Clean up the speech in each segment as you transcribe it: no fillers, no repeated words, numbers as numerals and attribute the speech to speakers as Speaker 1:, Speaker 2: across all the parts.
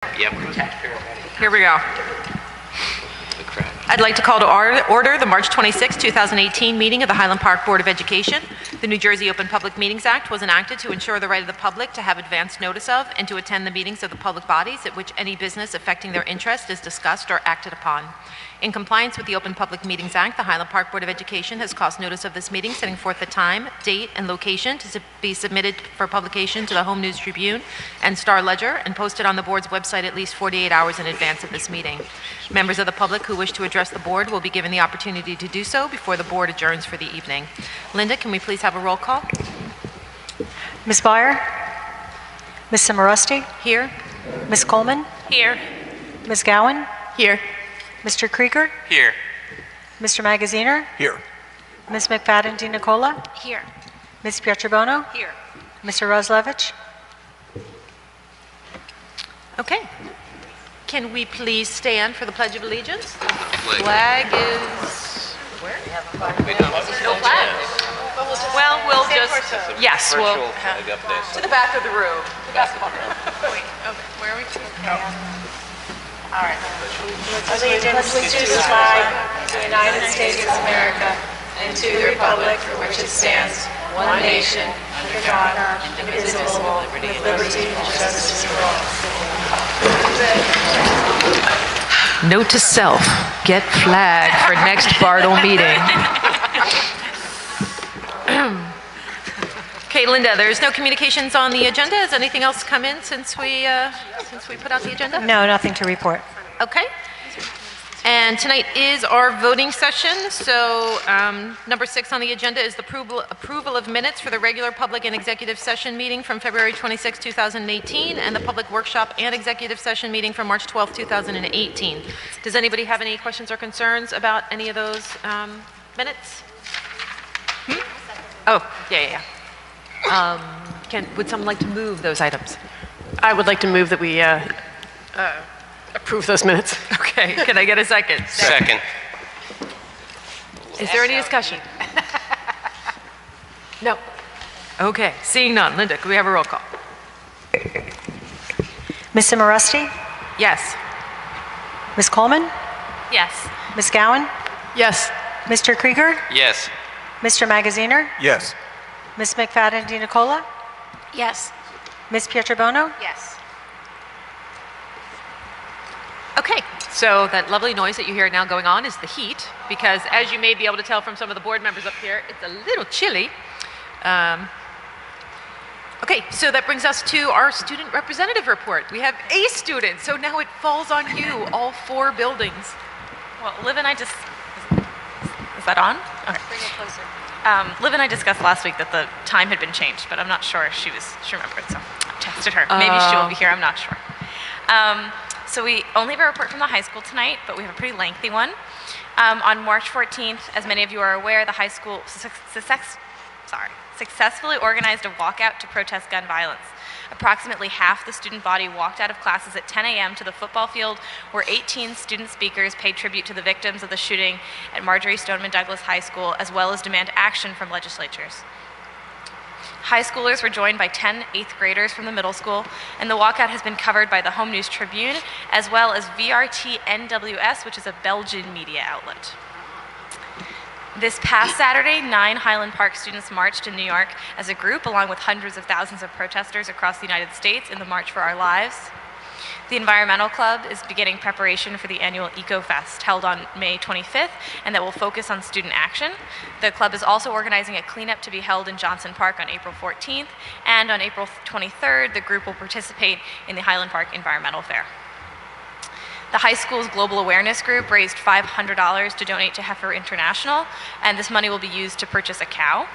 Speaker 1: Yep.
Speaker 2: Here we go. I'd like to call to order the March 26, 2018 meeting of the Highland Park Board of Education. The New Jersey Open Public Meetings Act was enacted to ensure the right of the public to have advance notice of and to attend the meetings of the public bodies at which any business affecting their interest is discussed or acted upon. In compliance with the Open Public Meetings Act, the Highland Park Board of Education has caused notice of this meeting, setting forth the time, date, and location to be submitted for publication to the Home News Tribune and Star Ledger, and posted on the board's website at least 48 hours in advance of this meeting. Members of the public who wish to address the board will be given the opportunity to do so before the board adjourns for the evening. Linda, can we please have a roll call?
Speaker 3: Ms. Byer? Ms. Cimarosti?
Speaker 2: Here.
Speaker 3: Ms. Coleman?
Speaker 2: Here.
Speaker 3: Ms. Gowan?
Speaker 2: Here.
Speaker 3: Mr. Krieger?
Speaker 1: Here.
Speaker 3: Mr. Magaziner?
Speaker 1: Here.
Speaker 3: Ms. McFadden DiNicola?
Speaker 2: Here.
Speaker 3: Ms. Pietrobono?
Speaker 2: Here.
Speaker 3: Mr. Roslevich?
Speaker 2: Okay. Can we please stand for the Pledge of Allegiance? The flag is... Where? No flag. Well, we'll just... Yes, we'll... To the back of the room. The back corner. Wait, okay. Where are we? All right.
Speaker 3: Allegiance to the flag of the United States of America and to the republic for which it stands, one nation, under God, indivisible, with liberty and justice for all.
Speaker 2: Note to self, get flag for next Bartle meeting. Okay, Linda, there's no communications on the agenda. Has anything else come in since we put out the agenda?
Speaker 3: No, nothing to report.
Speaker 2: Okay. And tonight is our voting session. So number 6 on the agenda is the approval of minutes for the regular public and executive session meeting from February 26, 2018, and the public workshop and executive session meeting from March 12, 2018. Does anybody have any questions or concerns about any of those minutes? Oh, yeah. Would someone like to move those items?
Speaker 4: I would like to move that we approve those minutes.
Speaker 2: Okay, can I get a second?
Speaker 1: Second.
Speaker 2: Is there any discussion? No. Okay, seeing none. Linda, can we have a roll call?
Speaker 3: Ms. Cimarosti?
Speaker 2: Yes.
Speaker 3: Ms. Coleman?
Speaker 2: Yes.
Speaker 3: Ms. Gowan?
Speaker 4: Yes.
Speaker 3: Mr. Krieger?
Speaker 1: Yes.
Speaker 3: Mr. Magaziner?
Speaker 1: Yes.
Speaker 3: Ms. McFadden DiNicola?
Speaker 2: Yes.
Speaker 3: Ms. Pietrobono?
Speaker 2: Yes. Okay, so that lovely noise that you hear now going on is the heat, because as you may be able to tell from some of the board members up here, it's a little chilly. Okay, so that brings us to our student representative report. We have a student, so now it falls on you, all 4 buildings.
Speaker 5: Well, Liv and I just... Is that on? Okay.
Speaker 3: Bring it closer.
Speaker 5: Liv and I discussed last week that the time had been changed, but I'm not sure if she remembered, so I texted her. Maybe she will be here, I'm not sure. So we only have a report from the high school tonight, but we have a pretty lengthy one. On March 14th, as many of you are aware, the high school successfully organized a walkout to protest gun violence. Approximately half the student body walked out of classes at 10 a.m. to the football field, where 18 student speakers paid tribute to the victims of the shooting at Marjorie Stoneman Douglas High School, as well as demand action from legislatures. High schoolers were joined by 10 8th graders from the middle school, and the walkout has been covered by the Home News Tribune, as well as VRT NWS, which is a Belgian media outlet. This past Saturday, 9 Highland Park students marched in New York as a group, along with hundreds of thousands of protesters across the United States in the March for Our Lives. The Environmental Club is beginning preparation for the annual EcoFest held on May 25th, and that will focus on student action. The club is also organizing a cleanup to be held in Johnson Park on April 14th, and on April 23rd, the group will participate in the Highland Park Environmental Fair. The high school's global awareness group raised $500 to donate to Heifer International, and this money will be used to purchase a cow.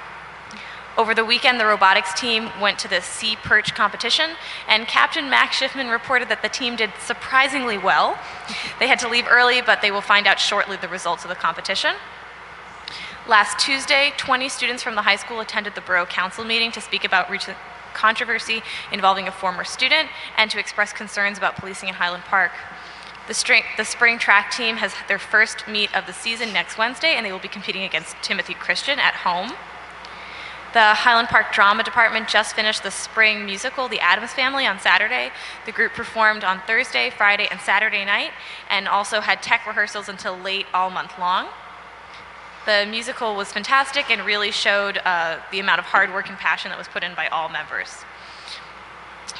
Speaker 5: Over the weekend, the robotics team went to the sea perch competition, and Captain Max Schiffman reported that the team did surprisingly well. They had to leave early, but they will find out shortly the results of the competition. Last Tuesday, 20 students from the high school attended the Borough Council meeting to speak about recent controversy involving a former student and to express concerns about policing in Highland Park. The spring track team has their first meet of the season next Wednesday, and they will be competing against Timothy Christian at home. The Highland Park Drama Department just finished the spring musical, The Addams Family, on Saturday. The group performed on Thursday, Friday, and Saturday night, and also had tech rehearsals until late all month long. The musical was fantastic and really showed the amount of hard work and passion that was put in by all members.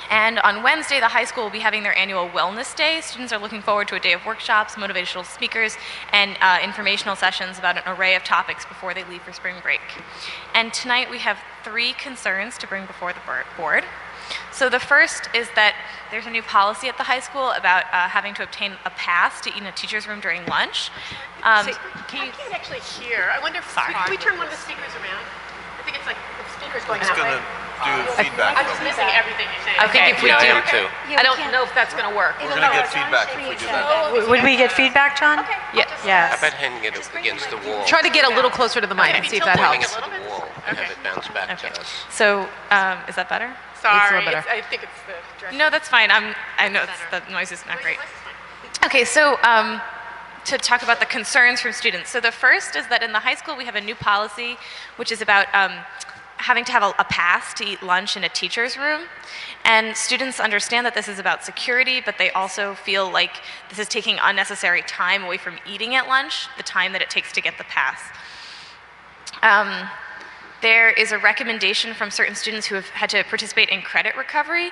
Speaker 5: And on Wednesday, the high school will be having their annual Wellness Day. Students are looking forward to a day of workshops, motivational speakers, and informational sessions about an array of topics before they leave for spring break. And tonight we have 3 concerns to bring before the board. So the first is that there's a new policy at the high school about having to obtain a pass to eat in a teacher's room during lunch.
Speaker 4: I can't actually hear. I wonder if can we turn one of the speakers around? I think it's like the speaker's going
Speaker 1: It's
Speaker 4: out.
Speaker 1: going to do feedback.
Speaker 4: I'm just missing everything you're saying.
Speaker 2: I think if we do,
Speaker 1: too.
Speaker 2: I don't know if that's going to work.
Speaker 1: We're going to get feedback if we do that.
Speaker 6: Would we get feedback, John?
Speaker 2: Yeah.
Speaker 6: Yes.
Speaker 7: How about hanging it against the wall?
Speaker 2: Try to get a little closer to the mic and see if that
Speaker 7: Pointing
Speaker 2: helps.
Speaker 7: it to the wall and have it bounce back to us.
Speaker 5: So is that better?
Speaker 4: Sorry,
Speaker 2: better.
Speaker 4: I think it's the direction.
Speaker 5: No, that's fine. I know the noise is not great. Okay, so to talk about the concerns from students. So the first is that in the high school we have a new policy which is about having to have a pass to eat lunch in a teacher's room. And students understand that this is about security, but they also feel like this is taking unnecessary time away from eating at lunch, the time that it takes to get the pass. There is a recommendation from certain students who have had to participate in credit recovery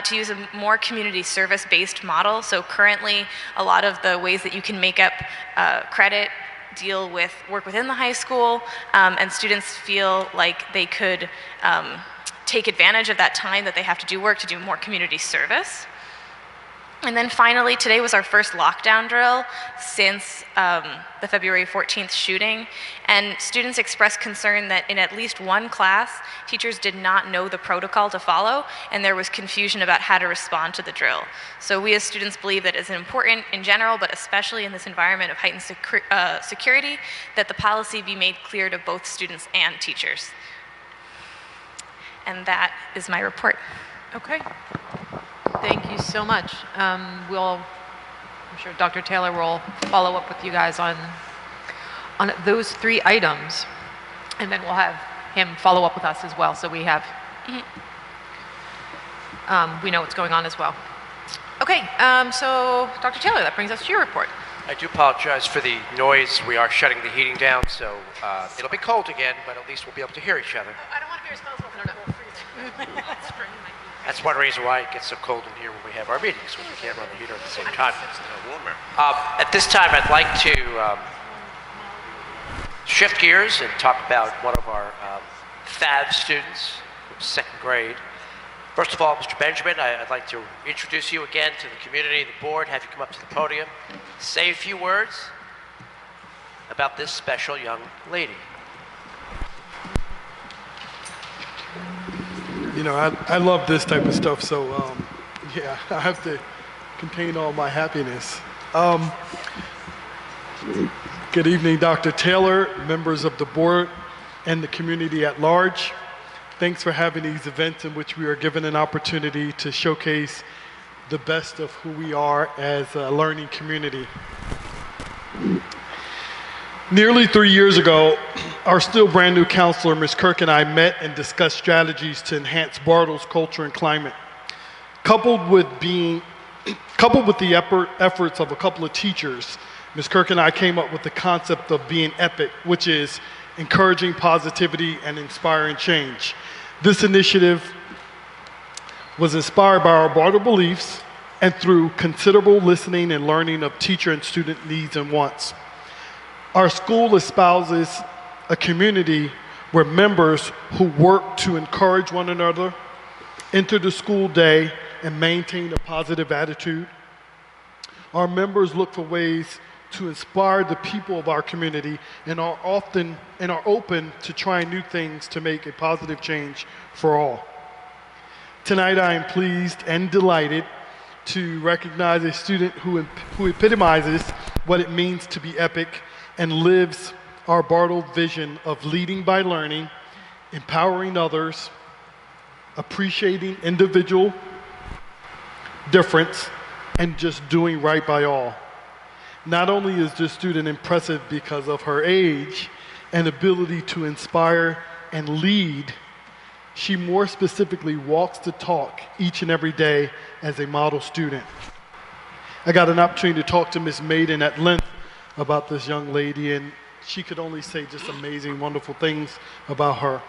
Speaker 5: to use a more community service-based model. So currently, a lot of the ways that you can make up credit deal with work within the high school, and students feel like they could take advantage of that time that they have to do work to do more community service. And then finally, today was our first lockdown drill since the February 14th shooting, and students expressed concern that in at least one class, teachers did not know the protocol to follow, and there was confusion about how to respond to the drill. So we as students believe that it's important in general, but especially in this environment of heightened security, that the policy be made clear to both students and teachers. And that is my report.
Speaker 2: Okay. Thank you so much. I'm sure Dr. Taylor will follow up with you guys on those 3 items, and then we'll have him follow up with us as well, so we have, we know what's going on as well. Okay, so Dr. Taylor, that brings us to your report.
Speaker 8: I do apologize for the noise. We are shutting the heating down, so it'll be cold again, but at least we'll be able to hear each other.
Speaker 4: I don't want to be responsible for people freezing.
Speaker 8: That's one reason why it gets so cold in here when we have our meetings, when we can't run the heater at the same time.
Speaker 7: Warmer.
Speaker 8: At this time, I'd like to shift gears and talk about one of our FAB students from 2nd grade. First of all, Mr. Benjamin, I'd like to introduce you again to the community, the board, have you come up to the podium, say a few words about this special young lady.
Speaker 9: You know, I love this type of stuff, so yeah, I have to contain all my happiness. Good evening, Dr. Taylor, members of the board, and the community at large. Thanks for having these events in which we are given an opportunity to showcase the best of who we are as a learning community. Nearly 3 years ago, our still brand new counselor, Ms. Kirk, and I met and discussed strategies to enhance Bartle's culture and climate. Coupled with the efforts of a couple of teachers, Ms. Kirk and I came up with the concept of being EPIC, which is encouraging positivity and inspiring change. This initiative was inspired by our Bartle beliefs and through considerable listening and learning of teacher and student needs and wants. Our school espouses a community where members who work to encourage one another, enter the school day, and maintain a positive attitude. Our members look for ways to inspire the people of our community and are open to trying new things to make a positive change for all. Tonight I am pleased and delighted to recognize a student who epitomizes what it means to be EPIC and lives our Bartle vision of leading by learning, empowering others, appreciating individual difference, and just doing right by all. Not only is this student impressive because of her age and ability to inspire and lead, she more specifically walks the talk each and every day as a model student. I got an opportunity to talk to Miss Maiden at length about this young lady, and she could only say just amazing, wonderful things about her.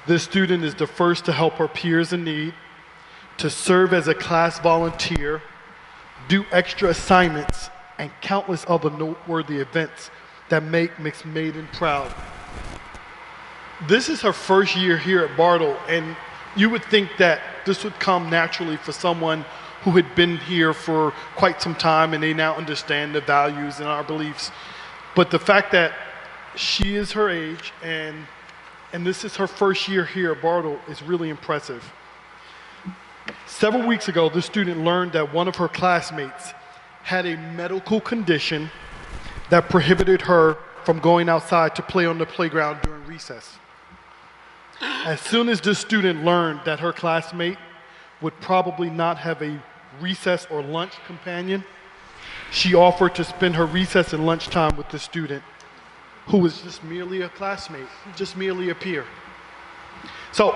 Speaker 9: This student is the first to help her peers in need, to serve as a class volunteer, do extra assignments, and countless other noteworthy events that make Miss Maiden proud. This is her first year here at Bartle, and you would think that this would come naturally for someone who had been here for quite some time and they now understand the values and our beliefs. But the fact that she is her age and this is her first year here at Bartle is really impressive. Several weeks ago, this student learned that one of her classmates had a medical condition that prohibited her from going outside to play on the playground during recess. As soon as this student learned that her classmate would probably not have a recess or lunch companion, she offered to spend her recess and lunchtime with the student who was just merely a classmate, just merely a peer. So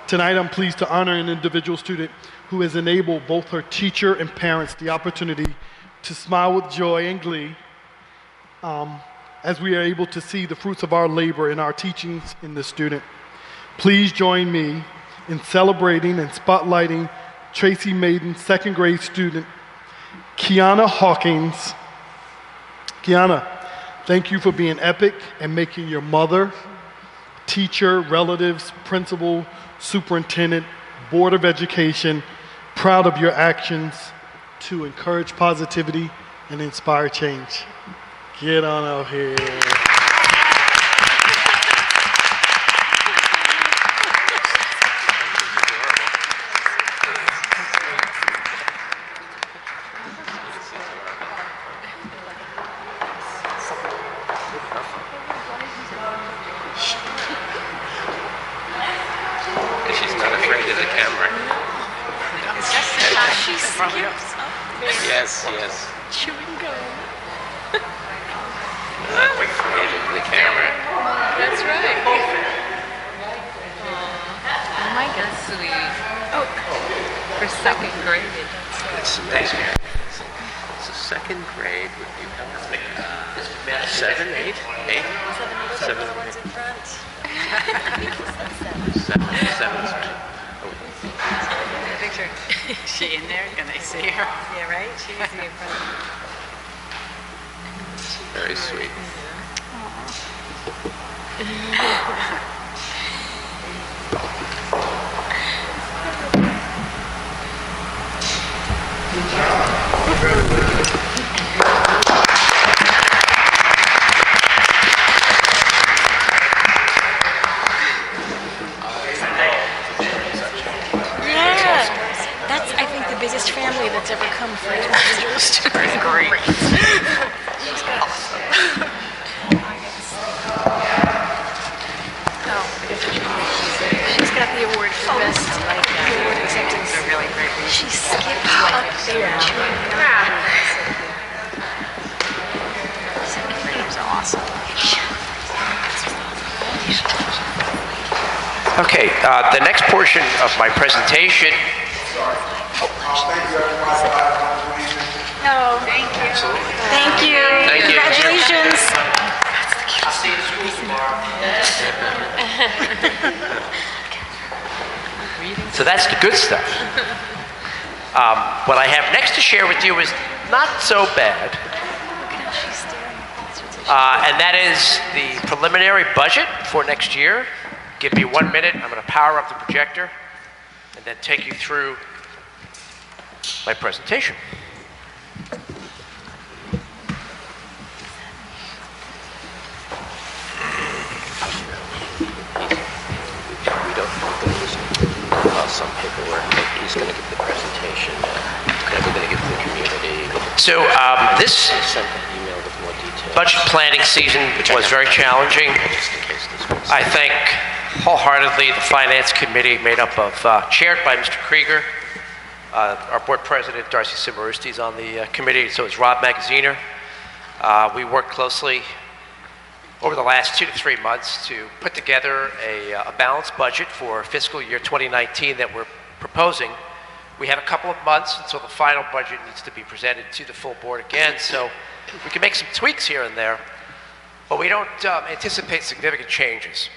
Speaker 9: tonight I'm pleased to honor an individual student who has enabled both her teacher and parents the opportunity to smile with joy and glee as we are able to see the fruits of our labor in our teachings in this student. Please join me in celebrating and spotlighting Tracy Maiden's second grade student, Kiana Hawkins. Kiana, thank you for being epic and making your mother, teacher, relatives, principal, superintendent, Board of Education proud of your actions to encourage positivity and inspire change. Get on out here.
Speaker 7: She's not afraid of the camera.
Speaker 4: She skips up there.
Speaker 7: Yes, yes.
Speaker 4: Chewing gum.
Speaker 7: Not afraid of the camera.
Speaker 4: That's right.
Speaker 2: Oh my goodness, sweet.
Speaker 4: Oh,
Speaker 2: For second grade.
Speaker 7: It's amazing. It's a second grade. You have 7, 8, 8? 7. Seven.
Speaker 3: Picture. Is she in there? Can they see her? Yeah, right? She's in front of
Speaker 7: Very sweet.
Speaker 3: That's, I think, the biggest family that's ever come for an individual student. Great.
Speaker 4: she's got the award for best award acceptance.
Speaker 3: They're really great.
Speaker 4: She skipped up there chewing gum.
Speaker 3: Second graders are awesome.
Speaker 8: Okay, the next portion of my presentation.
Speaker 3: No, thank you.
Speaker 4: Thank you.
Speaker 8: Thank you.
Speaker 4: Congratulations.
Speaker 8: I'll see you in school tomorrow. So that's the good stuff. What I have next to share with you is not so bad. And that is the preliminary budget for next year. Give me 1 minute. I'm going to power up the projector and then take you through my presentation.
Speaker 7: We don't some paperwork, but he's going to give the presentation. Then we're going to give to the community.
Speaker 8: So this
Speaker 7: Send an email with more details.
Speaker 8: budget planning season was very challenging.
Speaker 7: Just in case this was.
Speaker 8: I thank wholeheartedly the Finance Committee made up of, chaired by Mr. Krieger. Our board president, Darcy Simarusti, is on the committee, so is Rob Magaziner. We worked closely over the last 2 to 3 months to put together a balanced budget for fiscal year 2019 that we're proposing. We have a couple of months until the final budget needs to be presented to the full board again, so we can make some tweaks here and there, but we don't anticipate significant changes.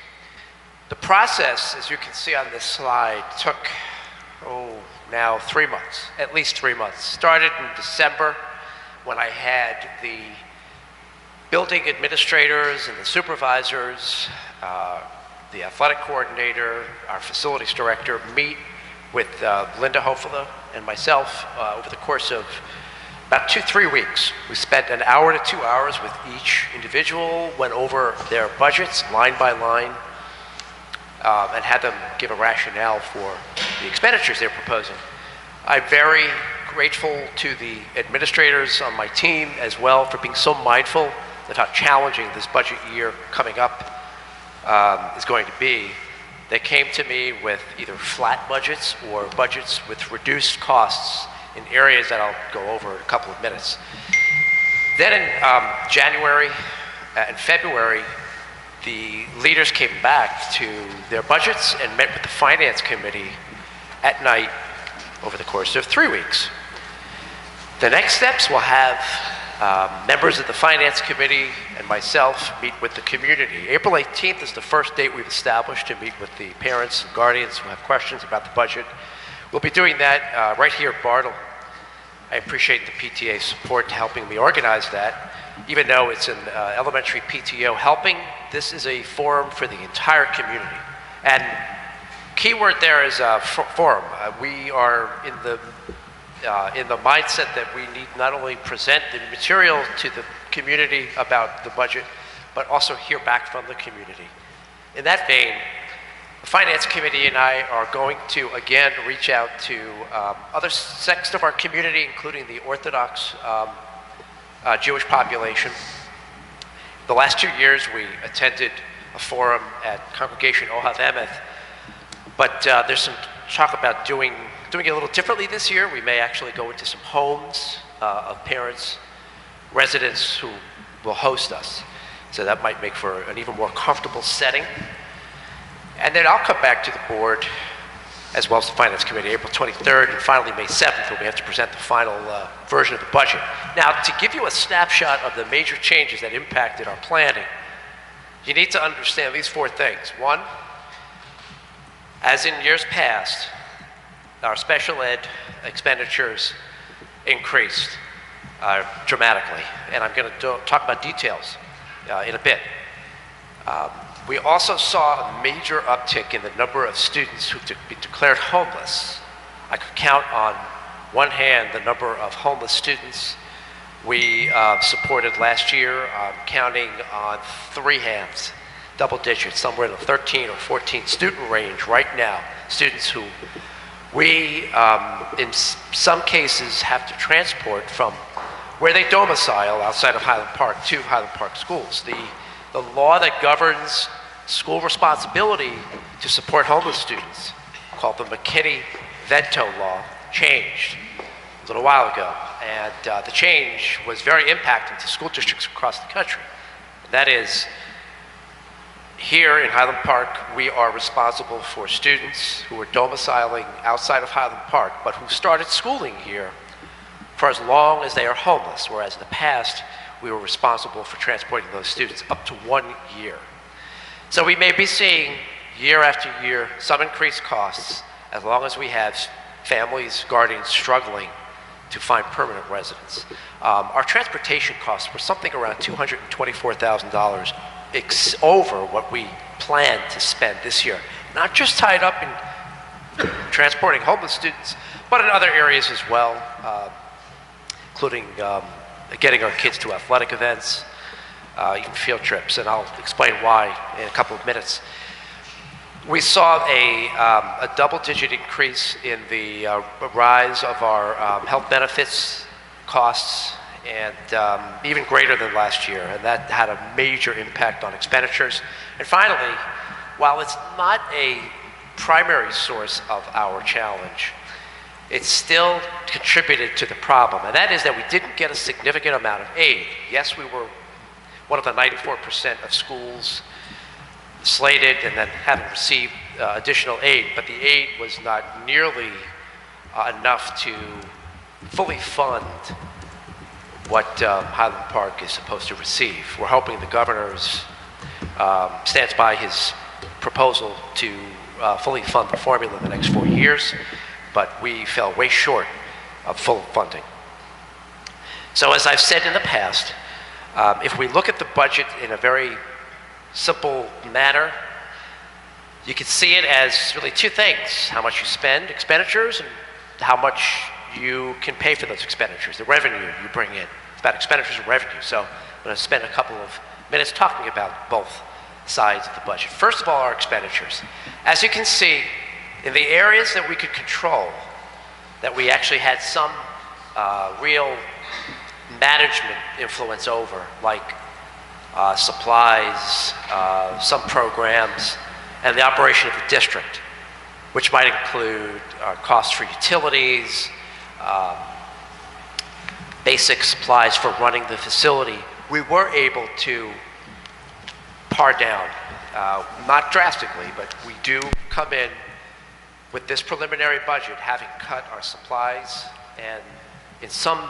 Speaker 8: The process, as you can see on this slide, took, now 3 months, at least 3 months. Started in December when I had the building administrators and the supervisors, the athletic coordinator, our facilities director meet with Linda Hofela and myself over the course of about 2-3 weeks. We spent 1 hour to 2 hours with each individual, went over their budgets line by line, and had them give a rationale for the expenditures they're proposing. I'm very grateful to the administrators on my team as well for being so mindful of how challenging this budget year coming up is going to be. They came to me with either flat budgets or budgets with reduced costs in areas that I'll go over in a couple of minutes. Then in January and February, the leaders came back to their budgets and met with the finance committee at night over the course of 3 weeks. The next steps will have members of the finance committee and myself meet with the community. April 18th is the first date we've established to meet with the parents and guardians who have questions about the budget. We'll be doing that right here at Bartle. I appreciate the PTA's support to helping me organize that. Even though it's an elementary PTO helping, this is a forum for the entire community. And key word there is forum. We are in the mindset that we need not only present the material to the community about the budget, but also hear back from the community. In that vein, the Finance Committee and I are going to, again, reach out to other sects of our community, including the Orthodox Jewish population. The last 2 years, we attended a forum at Congregation Ohav Emeth, but there's some talk about doing it a little differently this year. We may actually go into some homes of parents, residents who will host us. So that might make for an even more comfortable setting. And then I'll come back to the board, as well as the Finance Committee, April 23rd and finally May 7th, when we have to present the final version of the budget. Now, to give you a snapshot of the major changes that impacted our planning, you need to understand these 4 things. One, as in years past, our special ed expenditures increased dramatically, and I'm going to talk about details in a bit. We also saw a major uptick in the number of students who be declared homeless. I could count on one hand the number of homeless students we supported last year. I'm counting on 3 hands, double digits, somewhere in the 13 or 14 student range right now. Students who we, in some cases, have to transport from where they domicile outside of Highland Park to Highland Park schools. The law that governs school responsibility to support homeless students, called the McKinney-Vento law, changed a little while ago. And the change was very impacting to school districts across the country. That is, here in Highland Park, we are responsible for students who are domiciling outside of Highland Park, but who started schooling here for as long as they are homeless, whereas in the past, we were responsible for transporting those students up to 1 year. So we may be seeing year after year some increased costs as long as we have families, guardians struggling to find permanent residence. Our transportation costs were something around $224,000 over what we planned to spend this year. Not just tied up in transporting homeless students, but in other areas as well, including getting our kids to athletic events, even field trips, and I'll explain why in a couple of minutes. We saw a double-digit increase in the rise of our health benefits costs, and even greater than last year, and that had a major impact on expenditures. And finally, while it's not a primary source of our challenge, it still contributed to the problem, and that is that we didn't get a significant amount of aid. Yes, we were one of the 94% of schools slated and then haven't received additional aid, but the aid was not nearly enough to fully fund what Highland Park is supposed to receive. We're hoping the governor stands by his proposal to fully fund the formula in the next 4 years, but we fell way short of full funding. So as I've said in the past, if we look at the budget in a very simple manner, you can see it as really two things: how much you spend, expenditures, and how much you can pay for those expenditures, the revenue you bring in. It's about expenditures and revenue. So I'm going to spend a couple of minutes talking about both sides of the budget. First of all, our expenditures. As you can see, in the areas that we could control, that we actually had some real management influence over, like supplies, some programs, and the operation of the district, which might include costs for utilities, basic supplies for running the facility. We were able to par down, not drastically, but we do come in with this preliminary budget having cut our supplies and in some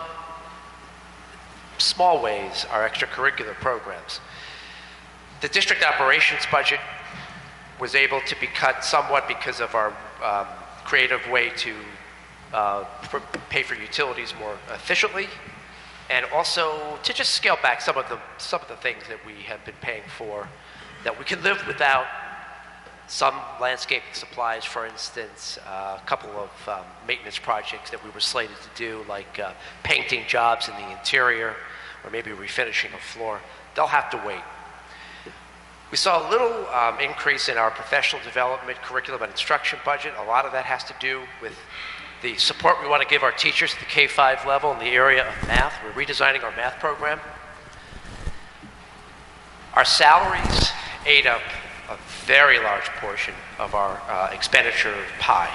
Speaker 8: small ways our extracurricular programs. The district operations budget was able to be cut somewhat because of our creative way to pay for utilities more efficiently, and also to just scale back some of the things that we have been paying for that we can live without. Some landscaping supplies, for instance, a couple of maintenance projects that we were slated to do, like painting jobs in the interior or maybe refinishing a floor, they'll have to wait. We saw a little increase in our professional development, curriculum, and instruction budget. A lot of that has to do with the support we want to give our teachers at the K-5 level in the area of math. We're redesigning our math program. Our salaries ate up a very large portion of our expenditure pie.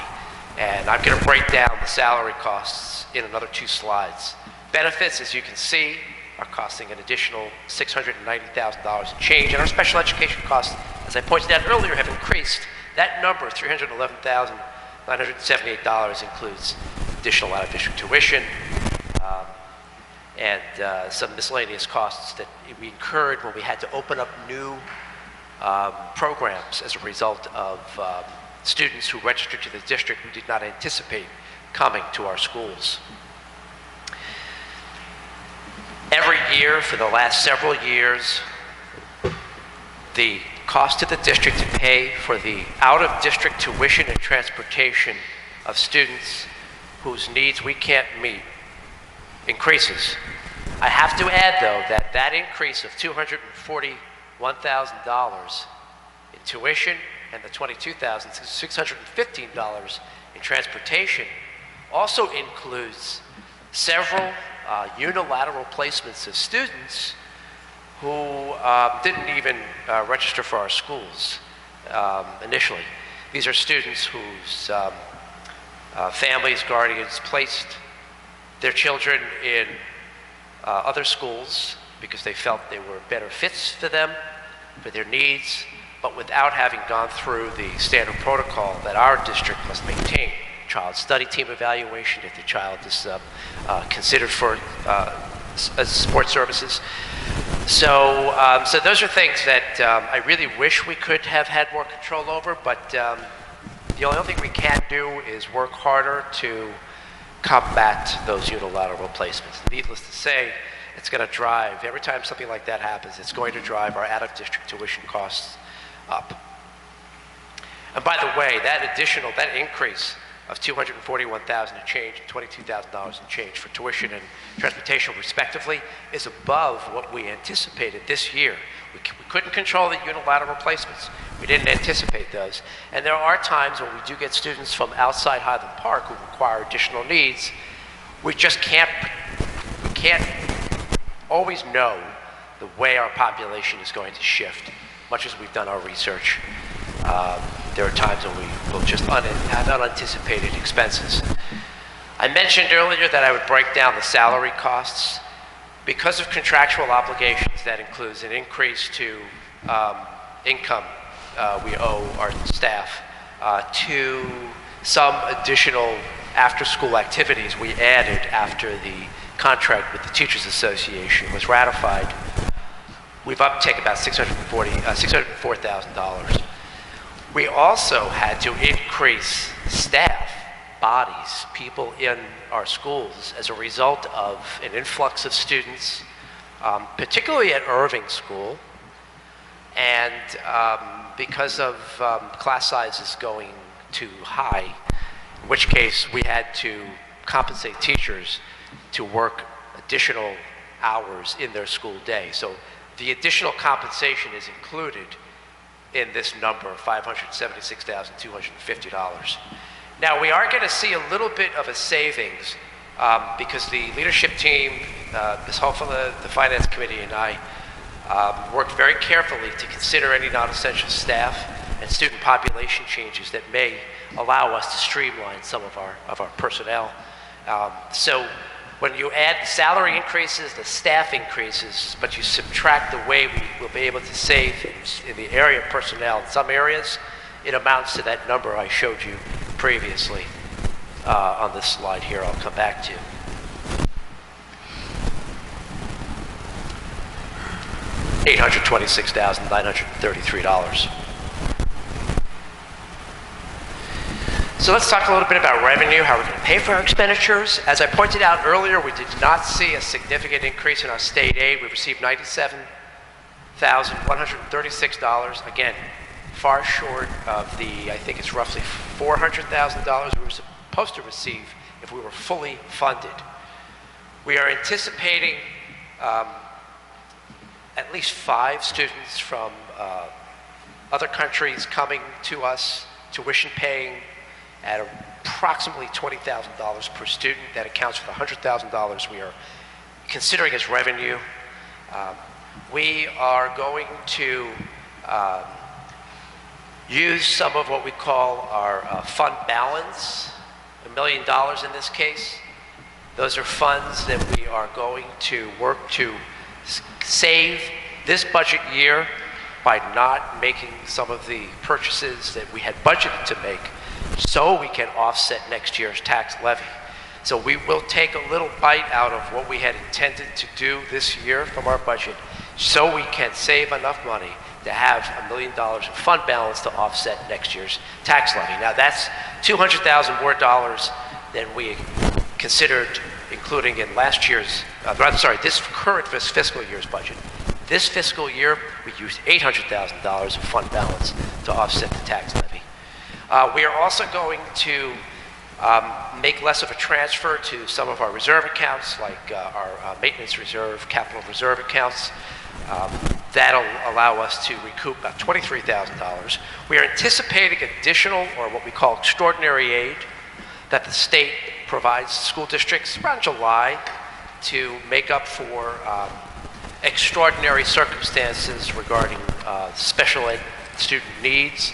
Speaker 8: And I'm going to break down the salary costs in another 2 slides. Benefits, as you can see, are costing an additional $690,000 in change, and our special education costs, as I pointed out earlier, have increased. That number, $311,978, includes additional out-of-district tuition and some miscellaneous costs that we incurred when we had to open up new programs as a result of students who registered to the district who did not anticipate coming to our schools. Every year for the last several years, the cost to the district to pay for the out-of-district tuition and transportation of students whose needs we can't meet increases. I have to add, though, that that increase of $241,000 in tuition and the $22,615 in transportation also includes several unilateral placements of students who didn't even register for our schools initially. These are students whose families, guardians placed their children in other schools because they felt they were better fits for them, for their needs, but without having gone through the standard protocol that our district must maintain. Child study team evaluation if the child is considered for support services. So those are things that I really wish we could have had more control over, but the only thing we can do is work harder to combat those unilateral placements. Needless to say, it's going to drive, every time something like that happens, it's going to drive our out-of-district tuition costs up. And by the way, that increase of $241,000 and change and $22,000 and change for tuition and transportation respectively is above what we anticipated this year. We couldn't control the unilateral placements. We didn't anticipate those. And there are times when we do get students from outside Highland Park who require additional needs. We just can't always know the way our population is going to shift, much as we've done our research. There are times when we will just have unanticipated expenses. I mentioned earlier that I would break down the salary costs. Because of contractual obligations, that includes an increase to income we owe our staff, to some additional after-school activities we added after the contract with the Teachers Association was ratified. We've uptaken about $604,000. We also had to increase staff, bodies, people in our schools as a result of an influx of students, particularly at Irving School, and because of class sizes going too high, in which case we had to compensate teachers to work additional hours in their school day. So the additional compensation is included in this number, $576,250. Now, we are going to see a little bit of a savings because the leadership team, Ms. Hofela, the Finance Committee, and I worked very carefully to consider any non-essential staff and student population changes that may allow us to streamline some of our personnel. So when you add the salary increases, the staff increases, but you subtract the way we will be able to save in the area of personnel in some areas, it amounts to that number I showed you previously on this slide here I'll come back to. $826,933. So let's talk a little bit about revenue, how we're going to pay for our expenditures. As I pointed out earlier, we did not see a significant increase in our state aid. We received $97,136. Again, far short of the, I think it's roughly $400,000 we were supposed to receive if we were fully funded. We are anticipating at least 5 students from other countries coming to us, tuition paying at approximately $20,000 per student. That accounts for the $100,000 we are considering as revenue. We are going to use some of what we call our fund balance, $1 million in this case. Those are funds that we are going to work to save this budget year by not making some of the purchases that we had budgeted to make, so we can offset next year's tax levy. So we will take a little bite out of what we had intended to do this year from our budget, so we can save enough money to have $1 million in fund balance to offset next year's tax levy. Now that's $200,000 more dollars than we considered including in last year's, this current fiscal year's budget. This fiscal year, we used $800,000 of fund balance to offset the tax levy. We are also going to make less of a transfer to some of our reserve accounts, like our maintenance reserve, capital reserve accounts. That'll allow us to recoup about $23,000. We are anticipating additional, or what we call extraordinary aid, that the state provides school districts around July to make up for extraordinary circumstances regarding special ed student needs.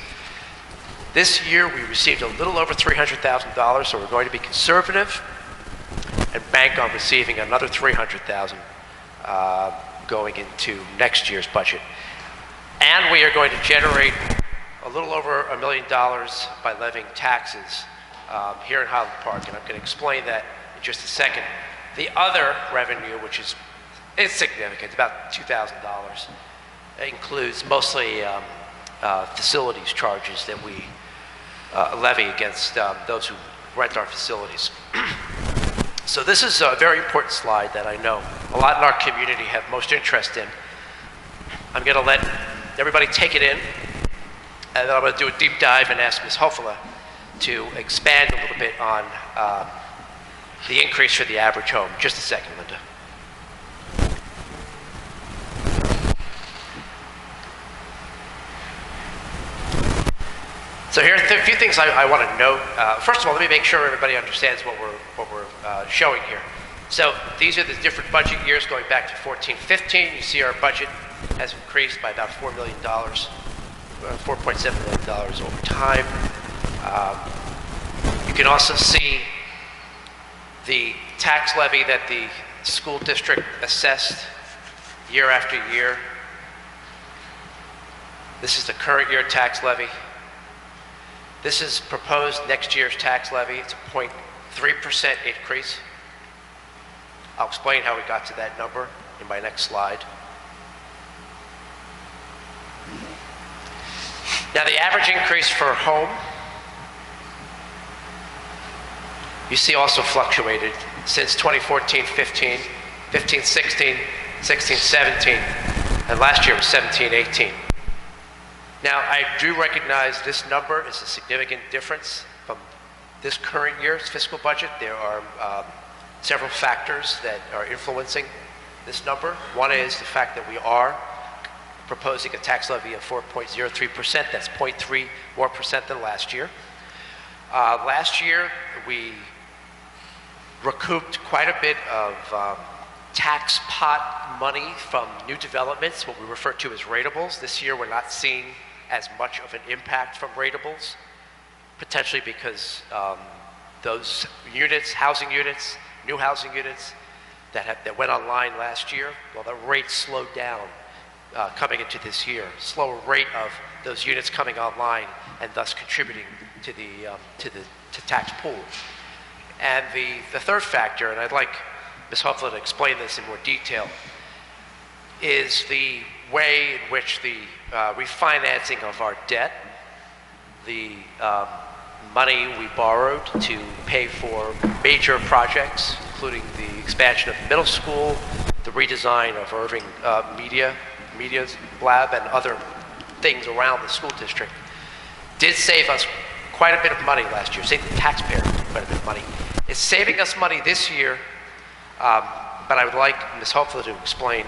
Speaker 8: This year we received a little over $300,000, so we're going to be conservative and bank on receiving another $300,000 going into next year's budget. And we are going to generate a little over $1 million by levying taxes here in Highland Park, and I'm going to explain that in just a second. The other revenue, which is insignificant, about $2,000, includes mostly facilities charges that we levy against those who rent our facilities. So this is a very important slide that I know a lot in our community have most interest in. I'm going to let everybody take it in, and then I'm going to do a deep dive and ask Ms. Hofela to expand a little bit on the increase for the average home. Just a second, Linda. So here are a few things I want to note. First of all, let me make sure everybody understands what we're showing here. So these are the different budget years going back to 14-15. You see our budget has increased by about $4 million, $4.7 million over time. You can also see the tax levy that the school district assessed year after year. This is the current year tax levy. This is proposed next year's tax levy. It's a 0.3% increase. I'll explain how we got to that number in my next slide. Now, the average increase for home, you see also fluctuated since 2014-15, 15-16, 16-17, and last year was 17-18. Now, I do recognize this number is a significant difference from this current year's fiscal budget. There are several factors that are influencing this number. One is the fact that we are proposing a tax levy of 4.03%. That's 0.3 more percent than last year. Last year, we recouped quite a bit of tax pot money from new developments, what we refer to as ratables. This year, we're not seeing as much of an impact from ratables, potentially because those units, housing units, new housing units that went online last year, well, the rate slowed down coming into this year. Slower rate of those units coming online and thus contributing to the tax pool. And the third factor, and I'd like Ms. Huffler to explain this in more detail, is the way in which the refinancing of our debt, the money we borrowed to pay for major projects, including the expansion of the middle school, the redesign of Irving Media's lab, and other things around the school district, did save us quite a bit of money last year, saved the taxpayer quite a bit of money. It's saving us money this year, but I would like Ms. Huffler to explain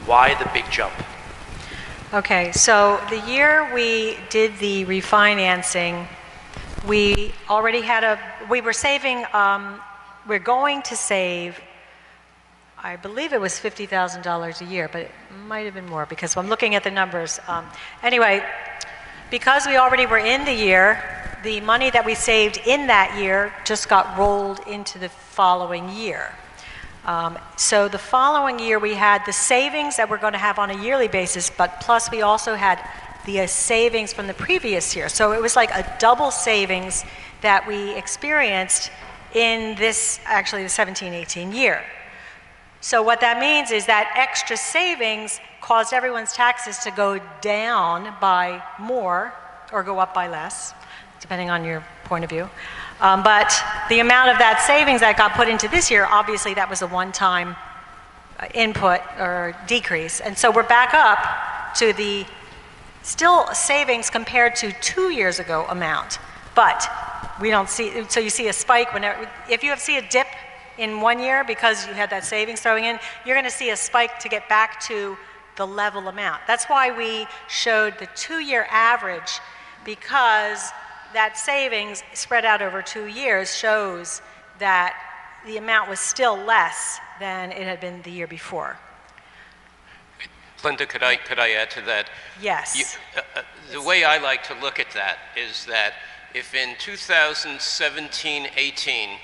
Speaker 8: why the big jump.
Speaker 3: Okay, so the year we did the refinancing, we already had we were saving, we're going to save, I believe it was $50,000 a year, but it might have been more because I'm looking at the numbers. Anyway, because we already were in the year, the money that we saved in that year just got rolled into the following year. So the following year we had the savings that we're going to have on a yearly basis, but plus we also had the savings from the previous year. So it was like a double savings that we experienced in this, actually the 17-18 year. So what that means is that extra savings caused everyone's taxes to go down by more or go up by less, depending on your point of view. But the amount of that savings that got put into this year, obviously that was a one-time input or decrease. And so we're back up to the still savings compared to 2 years ago amount. But we don't see, so you see a spike whenever, if you see a dip in 1 year because you had that savings throwing in, you're going to see a spike to get back to the level amount. That's why we showed the 2-year average, because that savings spread out over 2 years shows that the amount was still less than it had been the year before.
Speaker 6: Linda, could I add to that?
Speaker 3: Yes.
Speaker 6: The way I like to look at that is that if in 2017-18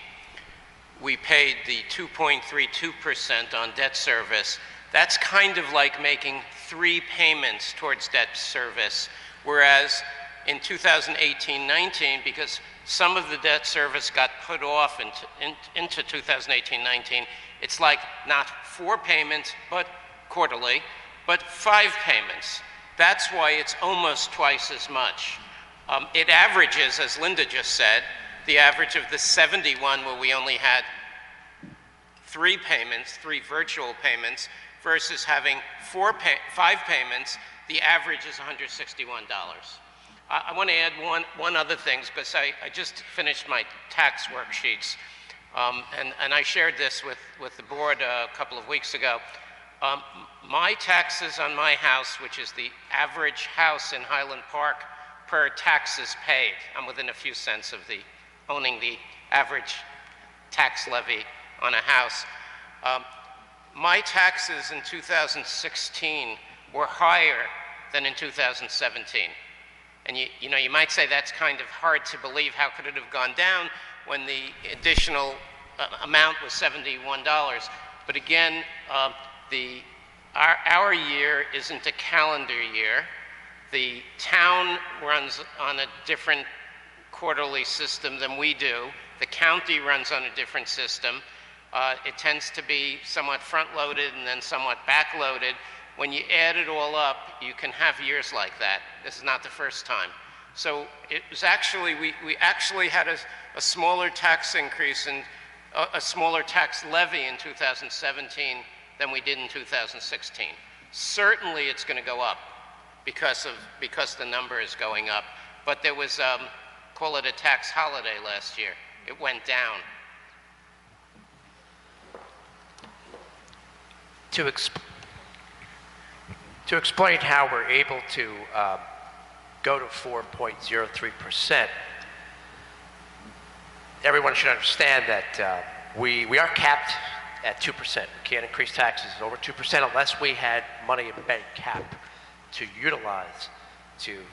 Speaker 6: we paid the 2.32% on debt service, that's kind of like making 3 payments towards debt service, whereas in 2018-19, because some of the debt service got put off into 2018-19, it's like not 4 payments, but quarterly, but 5 payments. That's why it's almost twice as much. It averages, as Linda just said, the average of the 71 where we only had 3 payments, 3 virtual payments, versus having 5 payments, the average is $161. I want to add one other thing, because I just finished my tax worksheets, and I shared this with the board a couple of weeks ago. My taxes on my house, which is the average house in Highland Park per taxes paid, I'm within a few cents of owning the average tax levy on a house. My taxes in 2016 were higher than in 2017. And you might say that's kind of hard to believe. How could it have gone down when the additional amount was $71? But again, our year isn't a calendar year. The town runs on a different quarterly system than we do. The county runs on a different system. It tends to be somewhat front-loaded and then somewhat back-loaded. When you add it all up, you can have years like that. This is not the first time. So it was actually, we actually had a smaller tax increase and a smaller tax levy in 2017 than we did in 2016. Certainly it's going to go up because the number is going up. But there was, call it a tax holiday last year. It went down.
Speaker 8: To explain how we're able to go to 4.03%, everyone should understand that we are capped at 2%. We can't increase taxes over 2% unless we had money in the bank cap to utilize to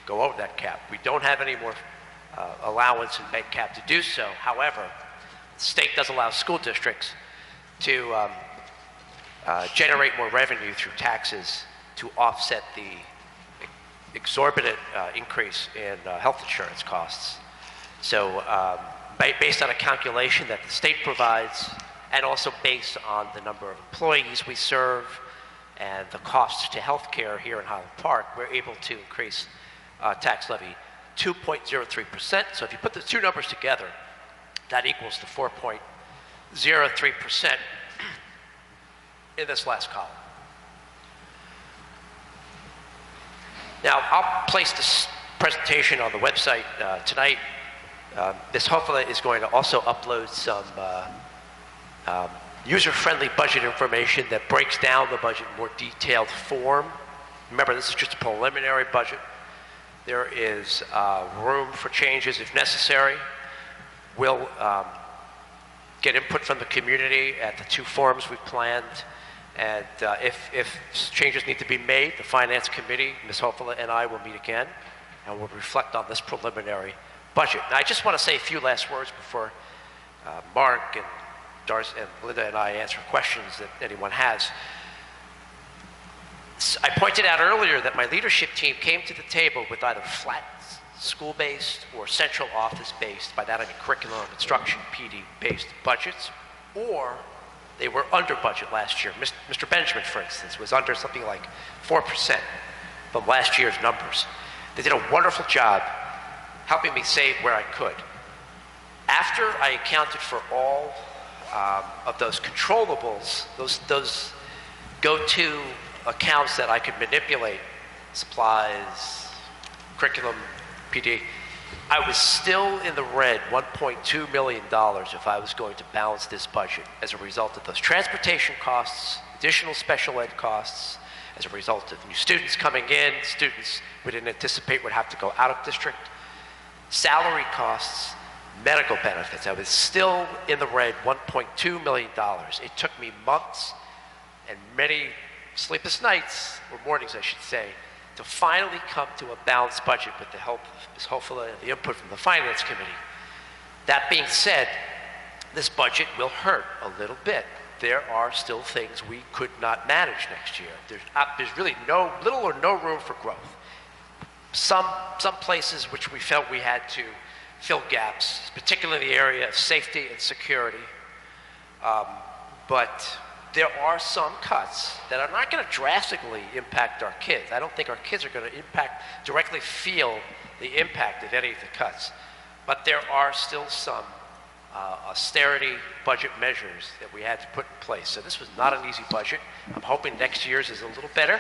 Speaker 8: go over that cap. We don't have any more allowance in bank cap to do so. However, the state does allow school districts to generate more revenue through taxes to offset the exorbitant increase in health insurance costs. So based on a calculation that the state provides, and also based on the number of employees we serve and the costs to healthcare here in Highland Park, we're able to increase tax levy 2.03%. So if you put the two numbers together, that equals the 4.03% in this last column. Now, I'll place this presentation on the website tonight. Ms. Hofela is going to also upload some user-friendly budget information that breaks down the budget in more detailed form. Remember, this is just a preliminary budget. There is room for changes if necessary. We'll get input from the community at the two forums we've planned. And if changes need to be made, the Finance Committee, Ms. Hofela and I will meet again, and we'll reflect on this preliminary budget. Now, I just want to say a few last words before Mark and Darcy and Linda and I answer questions that anyone has. I pointed out earlier that my leadership team came to the table with either flat school-based or central office-based, by that I mean curriculum, instruction, PD-based budgets, or they were under budget last year. Mr. Benjamin, for instance, was under something like 4% from last year's numbers. They did a wonderful job helping me save where I could. After I accounted for all of those controllables, those go-to accounts that I could manipulate, supplies, curriculum, PD, I was still in the red $1.2 million if I was going to balance this budget as a result of those transportation costs, additional special ed costs, as a result of new students coming in, students we didn't anticipate would have to go out of district, salary costs, medical benefits. I was still in the red $1.2 million. It took me months and many sleepless nights, or mornings I should say, to finally come to a balanced budget with the help of Ms. Hofela and the input from the Finance Committee. That being said, this budget will hurt a little bit. There are still things we could not manage next year. There's really little or no room for growth. Some places which we felt we had to fill gaps, particularly in the area of safety and security. But there are some cuts that are not going to drastically impact our kids. I don't think our kids are going to directly feel the impact of any of the cuts. But there are still some austerity budget measures that we had to put in place. So this was not an easy budget. I'm hoping next year's is a little better.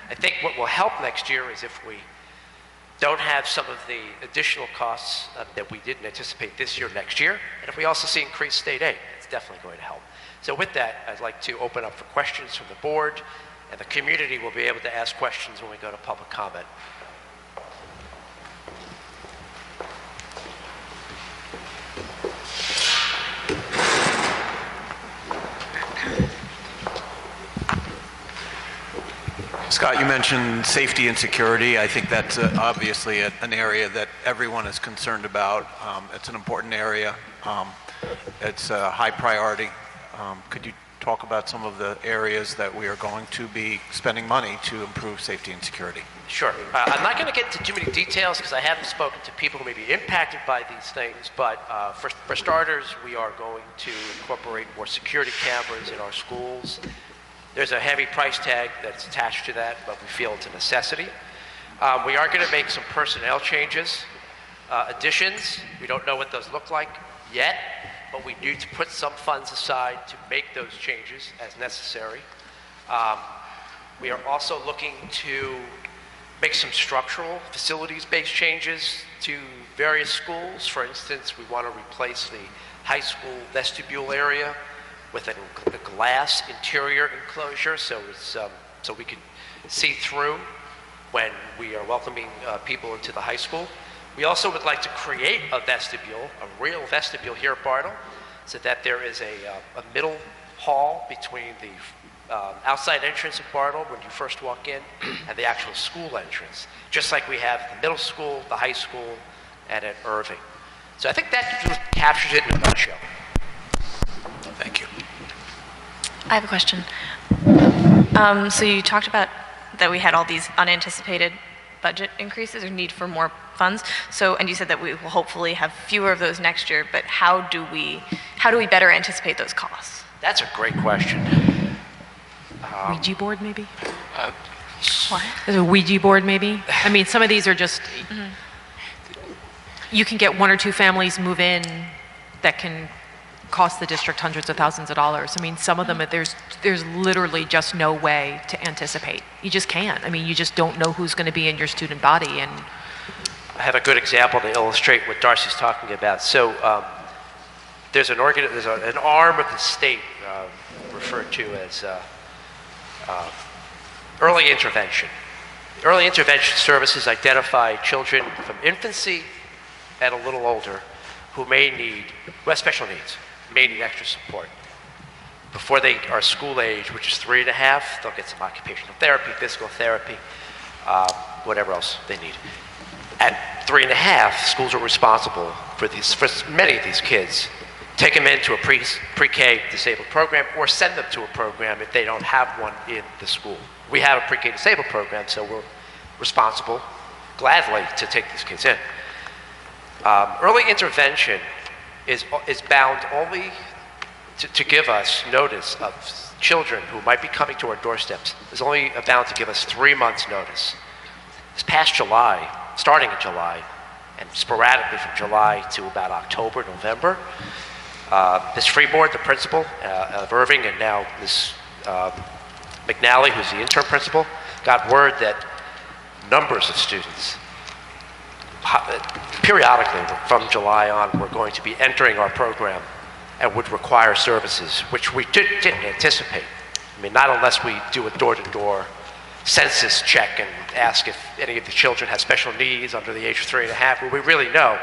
Speaker 8: I think what will help next year is if we don't have some of the additional costs that we didn't anticipate this year, next year. And if we also see increased state aid, it's definitely going to help. So with that, I'd like to open up for questions from the board, and the community will be able to ask questions when we go to public comment.
Speaker 1: Scott, you mentioned safety and security. I think that's obviously an area that everyone is concerned about. It's an important area. It's a high priority. Could you talk about some of the areas that we are going to be spending money to improve safety and security?
Speaker 8: Sure. I'm not going to get into too many details because I haven't spoken to people who may be impacted by these things, but for starters, we are going to incorporate more security cameras in our schools. There's a heavy price tag that's attached to that, but we feel it's a necessity. We are going to make some personnel changes, additions. We don't know what those look like yet, but we need to put some funds aside to make those changes as necessary. We are also looking to make some structural facilities-based changes to various schools. For instance, we want to replace the high school vestibule area with a glass interior enclosure so we can see through when we are welcoming people into the high school. We also would like to create a vestibule, a real vestibule here at Bartle, so that there is a middle hall between the outside entrance of Bartle when you first walk in and the actual school entrance, just like we have the middle school, the high school, and at Irving. So I think that captures it in a nutshell.
Speaker 1: Thank you.
Speaker 5: I have a question. So you talked about that we had all these unanticipated budget increases or need for more funds. So, and you said that we will hopefully have fewer of those next year, but how do we better anticipate those costs?
Speaker 8: That's a great question.
Speaker 2: Ouija board, maybe?
Speaker 5: What?
Speaker 2: There's a Ouija board, maybe? I mean, some of these are just, you can get one or two families move in that can cost the district hundreds of thousands of dollars. I mean, some of them, there's literally just no way to anticipate. You just can't. I mean, you just don't know who's going to be in your student body. And
Speaker 8: I have a good example to illustrate what Darcy's talking about. So there's an arm of the state referred to as early intervention. Early intervention services identify children from infancy and a little older who have special needs, may need extra support. Before they are school age, which is 3.5, they'll get some occupational therapy, physical therapy, whatever else they need. At 3.5, schools are responsible for many of these kids. Take them into a pre-K disabled program or send them to a program if they don't have one in the school. We have a pre-K disabled program, so we're responsible, gladly, to take these kids in. Early intervention is bound only to give us notice of children who might be coming to our doorsteps. Is only bound to give us 3 months notice. This past July, starting in July, and sporadically from July to about October, November, Ms. Freeboard, the principal of Irving, and now Ms. McNally, who's the interim principal, got word that numbers of students periodically from July on were going to be entering our program and would require services, which we didn't anticipate. I mean, not unless we do a door-to-door census check and ask if any of the children have special needs under the age of 3.5, well, we really know.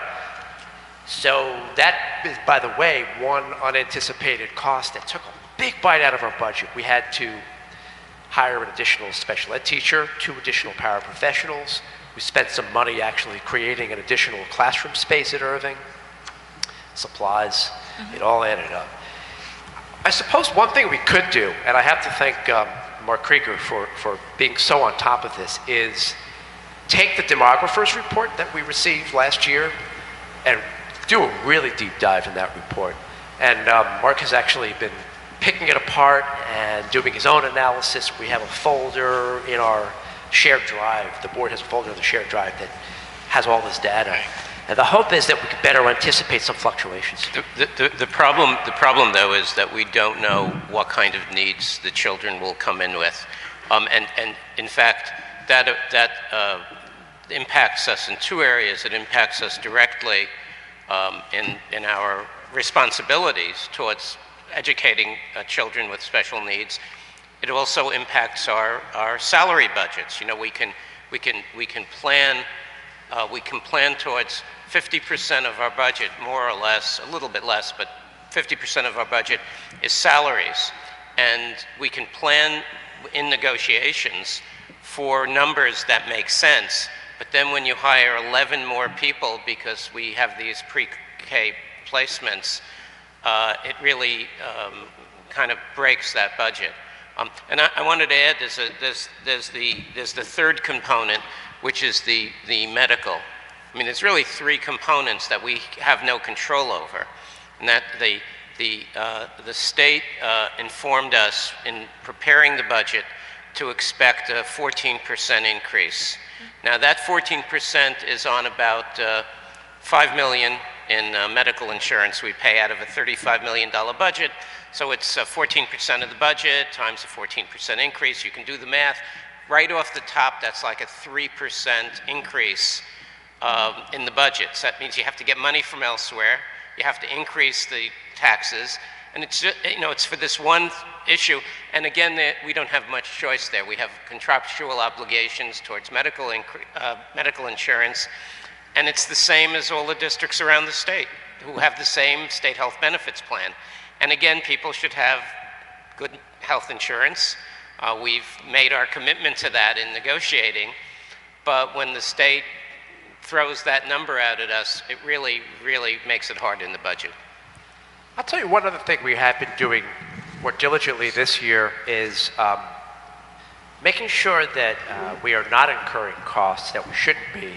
Speaker 8: So that is, by the way, one unanticipated cost that took a big bite out of our budget. We had to hire an additional special ed teacher, 2 additional paraprofessionals. We spent some money actually creating an additional classroom space at Irving, supplies, it all added up. I suppose one thing we could do, and I have to thank Mark Krieger for being so on top of this, is take the demographers report that we received last year and do a really deep dive in that report. And Mark has actually been picking it apart and doing his own analysis. We have a folder in our shared drive. The board has a folder in the shared drive that has all this data. And the hope is that we can better anticipate some fluctuations.
Speaker 6: The problem, though, is that we don't know what kind of needs the children will come in with. And in fact, that impacts us in 2 areas. It impacts us directly in our responsibilities towards educating children with special needs. It also impacts our salary budgets. You know, we can plan towards 50% of our budget, more or less, a little bit less, but 50% of our budget is salaries. And we can plan in negotiations for numbers that make sense. But then when you hire 11 more people because we have these pre-K placements, it really kind of breaks that budget. And I wanted to add, there's the third component, which is the medical. I mean, there's really three components that we have no control over, and that the state informed us in preparing the budget to expect a 14% increase. Now that 14% is on about $5 million in medical insurance we pay out of a $35 million budget. So it's 14% of the budget times a 14% increase. You can do the math. Right off the top, that's like a 3% increase in the budget. So that means you have to get money from elsewhere. You have to increase the taxes. And it's just, it's for this one issue. And again, we don't have much choice there. We have contractual obligations towards medical insurance. And it's the same as all the districts around the state who have the same state health benefits plan. And again, people should have good health insurance. We've made our commitment to that in negotiating. But when the state throws that number out at us, it really, really makes it hard in the budget.
Speaker 8: I'll tell you one other thing we have been doing more diligently this year is making sure that we are not incurring costs that we shouldn't be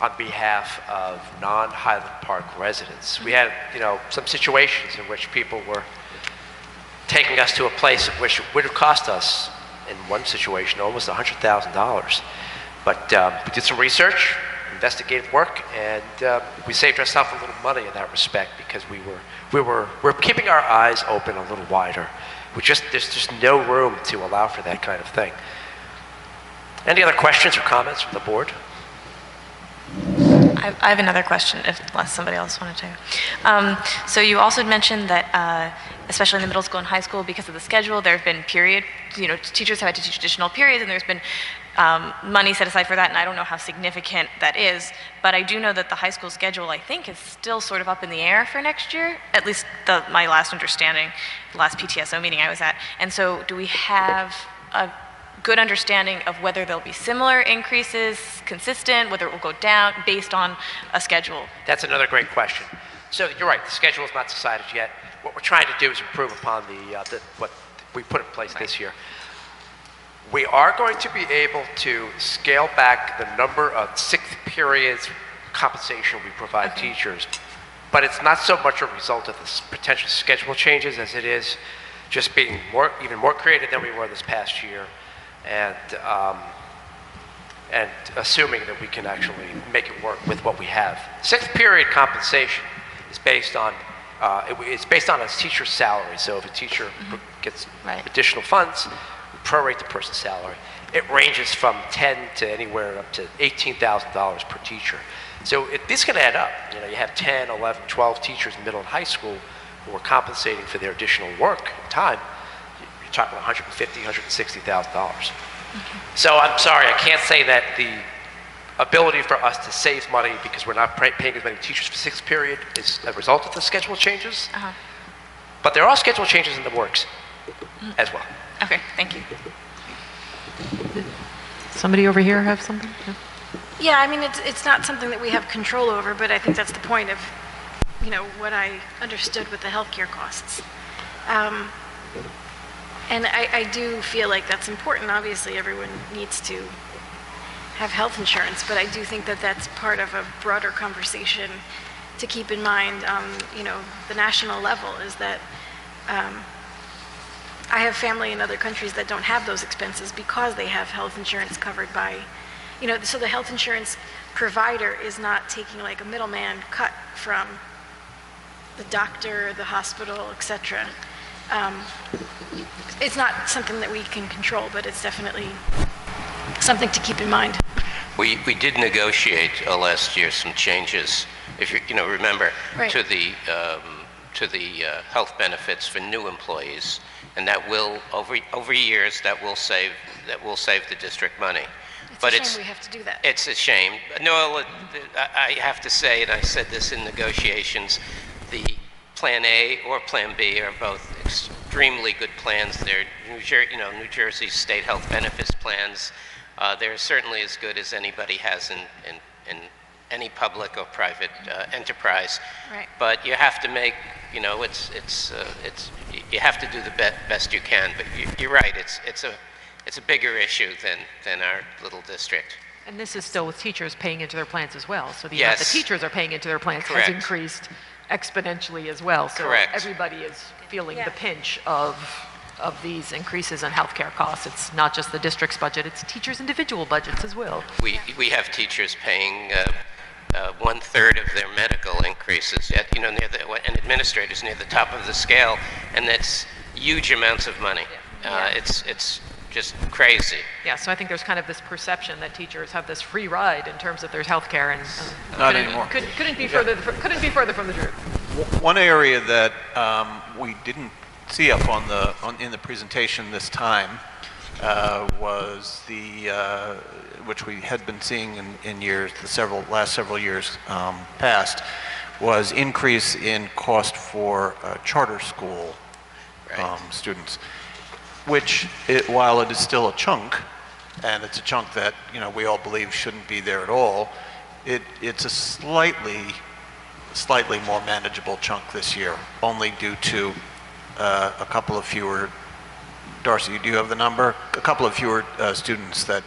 Speaker 8: on behalf of non-Highland Park residents. We had, some situations in which people were taking us to a place in which it would have cost us, in one situation, almost $100,000. But we did some research, investigative work, and we saved ourselves a little money in that respect because we're keeping our eyes open a little wider. There's just no room to allow for that kind of thing. Any other questions or comments from the board?
Speaker 5: I have another question, unless somebody else wanted to. So you also mentioned that, especially in the middle school and high school, because of the schedule, there have been teachers have had to teach additional periods, and there's been money set aside for that, and I don't know how significant that is, but I do know that the high school schedule, I think, is still sort of up in the air for next year, at least my last understanding, the last PTSO meeting I was at. And so do we have a good understanding of whether there'll be similar increases, consistent, whether it will go down based on a schedule?
Speaker 8: That's another great question. So you're right, the schedule is not decided yet. What we're trying to do is improve upon what we put in place this year. We are going to be able to scale back the number of sixth periods compensation we provide teachers, but it's not so much a result of the potential schedule changes as it is just being even more creative than we were this past year, and assuming that we can actually make it work with what we have. Sixth period compensation is based on it's based on a teacher's salary. So if a teacher gets additional funds, we prorate the person's salary. It ranges from $10,000 to anywhere up to $18,000 per teacher. So this can add up. You have 10, 11, 12 teachers in middle and high school who are compensating for their additional work and time. You're talking $150,000, $160,000. So I'm sorry, I can't say that the ability for us to save money because we're not paying as many teachers for sixth period is a result of the schedule changes. But there are schedule changes in the works as well.
Speaker 5: Okay, thank you.
Speaker 2: Somebody over here have something?
Speaker 10: Yeah, I mean, it's not something that we have control over, but I think that's the point of, what I understood with the healthcare costs. And I do feel like that's important. Obviously, everyone needs to have health insurance, but I do think that that's part of a broader conversation to keep in mind on, the national level, is that I have family in other countries that don't have those expenses because they have health insurance covered by, so the health insurance provider is not taking like a middleman cut from the doctor, the hospital, etc. It's not something that we can control, but it's definitely something to keep in mind.
Speaker 6: We did negotiate last year some changes, if you remember, to the health benefits for new employees, and that will over years that will save the district money.
Speaker 10: It's a shame we have to do that.
Speaker 6: It's a shame. No, I have to say, and I said this in negotiations, the Plan A or Plan B are both extremely good plans. They're New Jersey's state health benefits plans. They're certainly as good as anybody has in any public or private enterprise.
Speaker 10: Right.
Speaker 6: But you have to make, you have to do the best you can. But you're right. It's a bigger issue than our little district.
Speaker 2: And this is still with teachers paying into their plans as well. So the
Speaker 6: Yes.
Speaker 2: amount the teachers are paying into their plans
Speaker 6: Correct.
Speaker 2: has increased exponentially as well. So
Speaker 6: Correct.
Speaker 2: everybody is feeling the pinch of these increases in healthcare costs. It's not just the district's budget, it's teachers' individual budgets as well.
Speaker 6: We have teachers paying 1/3 of their medical increases, and administrators near the top of the scale, and that's huge amounts of money. It's just crazy.
Speaker 2: Yeah, so I think there's kind of this perception that teachers have this free ride in terms of their healthcare, and
Speaker 1: Not anymore.
Speaker 2: couldn't be further from the truth.
Speaker 1: One area that we didn't see up in the presentation this time was which we had been seeing in last several years past, was increase in cost for charter school students, which, while it is still a chunk, and it's a chunk that we all believe shouldn't be there at all, it's a slightly more manageable chunk this year, only due to a couple of fewer. Darcy, do you have the number? A couple of fewer students that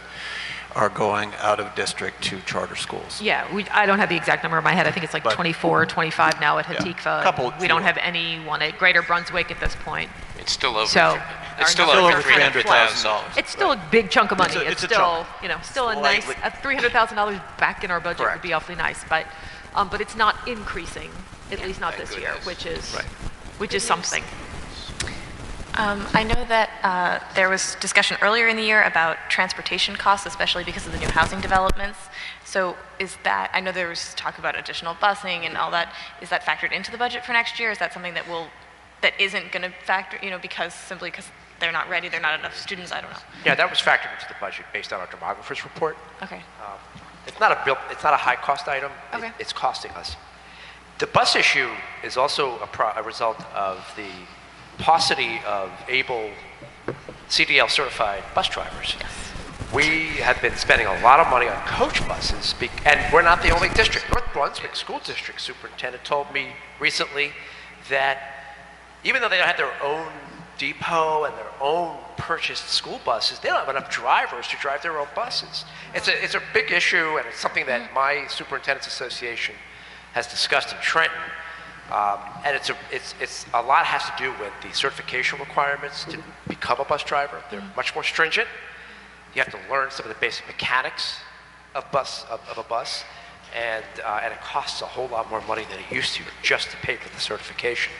Speaker 1: are going out of district to charter schools.
Speaker 2: Yeah, I don't have the exact number in my head. I think it's like 24 or 25 now at Hatikva. We don't have anyone at Greater Brunswick at this point.
Speaker 6: It's still over.
Speaker 2: So
Speaker 6: it's still over
Speaker 1: $300,000.
Speaker 2: It's still a big chunk of money.
Speaker 1: It's a
Speaker 2: still,
Speaker 1: chunk.
Speaker 2: Still a nice $300,000 back in our budget would be awfully nice. But it's not increasing, at least not this year, which is something.
Speaker 5: I know that there was discussion earlier in the year about transportation costs, especially because of the new housing developments. So I know there was talk about additional busing and all that. Is that factored into the budget for next year? Is that something that isn't going to factor, because they're not ready, they're not enough students? I don't know.
Speaker 8: Yeah, that was factored into the budget based on our demographer's report.
Speaker 5: Okay.
Speaker 8: It's not a high cost item.
Speaker 5: Okay.
Speaker 8: It's costing us. The bus issue is also a result of the paucity of able CDL certified bus drivers.
Speaker 5: Yes.
Speaker 8: We have been spending a lot of money on coach buses, and we're not the only district. North Brunswick School District Superintendent told me recently that even though they have their own depot and their own purchased school buses, they don't have enough drivers to drive their own buses. It's a big issue, and it's something that my Superintendent's Association has discussed in Trenton. And it's a lot has to do with the certification requirements to become a bus driver. They're much more stringent. You have to learn some of the basic mechanics of a bus, and it costs a whole lot more money than it used to just to pay for the certification.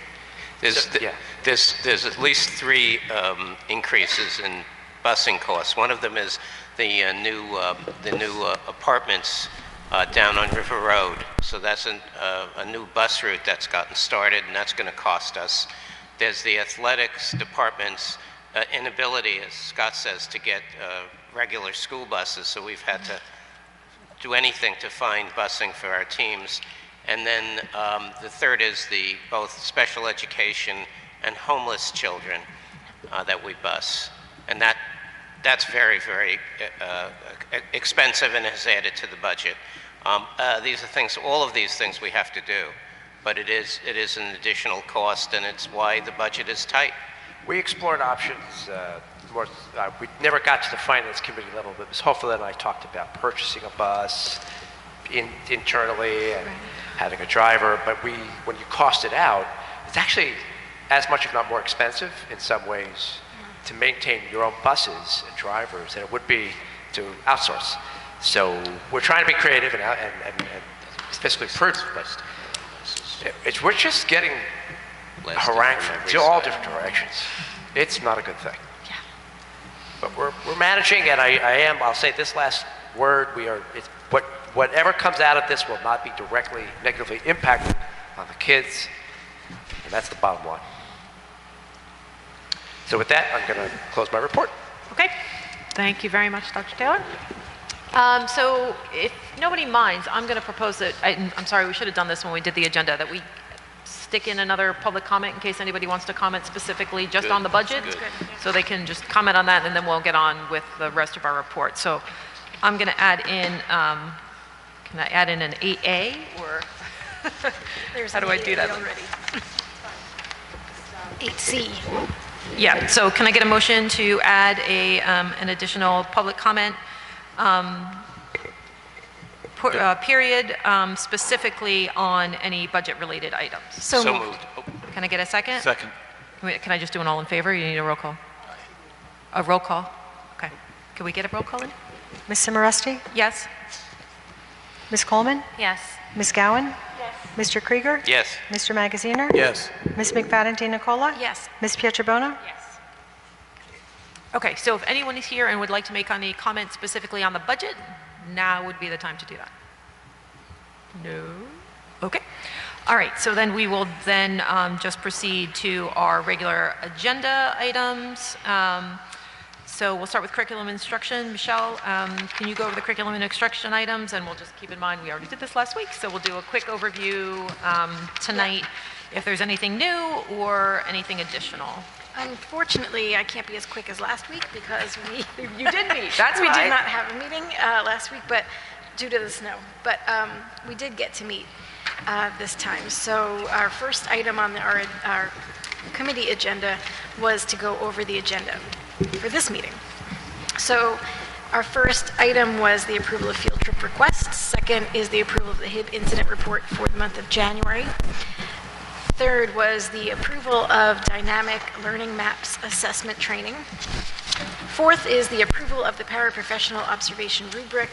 Speaker 6: There's at least 3 increases in busing costs. One of them is the new apartments down on River Road. So that's a new bus route that's gotten started, and that's going to cost us. There's the athletics department's inability, as Scott says, to get regular school buses, so we've had to do anything to find busing for our teams. And then the third is both special education and homeless children that we bus. And that's very, very expensive and has added to the budget. All of these things we have to do, but it is an additional cost, and it's why the budget is tight.
Speaker 8: We explored options. We never got to the finance committee level, but Ms. Hofeland and I talked about purchasing a bus internally and having a driver. But when you cost it out, it's actually as much, if not more expensive in some ways to maintain your own buses and drivers than it would be to outsource. So we're trying to be creative and fiscally prudent, but we're just getting harangued from all different directions. It's not a good thing.
Speaker 5: Yeah.
Speaker 8: But we're managing, and I'll say this last word, whatever comes out of this will not be directly negatively impacted on the kids, and that's the bottom line. So with that, I'm going to close my report.
Speaker 2: Okay. Thank you very much, Dr. Taylor. So if nobody minds, I'm going to propose that, I'm sorry, we should have done this when we did the agenda, that we stick in another public comment in case anybody wants to comment specifically just on the budget. So they can just comment on that, and then we'll get on with the rest of our report. So I'm going to add in, can I add in an 8A, or how do I do that?
Speaker 10: 8C.
Speaker 2: Yeah, so can I get a motion to add an additional public comment period specifically on any budget-related items?
Speaker 6: So moved. Oh,
Speaker 2: Can I get a second?
Speaker 1: Second.
Speaker 2: Can I just do an all in favor? You need a roll call? A roll call? Okay. Can we get a roll call in?
Speaker 11: Ms. Cimaresti?
Speaker 2: Yes?
Speaker 11: Ms. Coleman?
Speaker 5: Yes.
Speaker 11: Ms. Gowan? Yes. Mr. Krieger?
Speaker 6: yes.
Speaker 11: Mr. Magaziner?
Speaker 1: Yes.
Speaker 11: Ms. McFadden Nicola?
Speaker 10: Yes.
Speaker 11: Ms. Pietrobona?
Speaker 5: Yes.
Speaker 2: Okay, so if anyone is here and would like to make any comments specifically on the budget, now would be the time to do that. No? Okay. All right, so then we will then just proceed to our regular agenda items. So we'll start with curriculum instruction. Michelle, can you go over the curriculum and instruction items? And we'll just keep in mind, we already did this last week, so we'll do a quick overview tonight if there's anything new or anything additional.
Speaker 10: Unfortunately, I can't be as quick as last week because
Speaker 2: You did meet, that's
Speaker 10: we
Speaker 2: why.
Speaker 10: did not have a meeting last week, but due to the snow. But we did get to meet this time. So our first item on our committee agenda was to go over the agenda for this meeting. So our first item was the approval of field trip requests. Second is the approval of the HIB incident report for the month of January. Third was the approval of dynamic learning maps assessment training. Fourth is the approval of the paraprofessional observation rubric.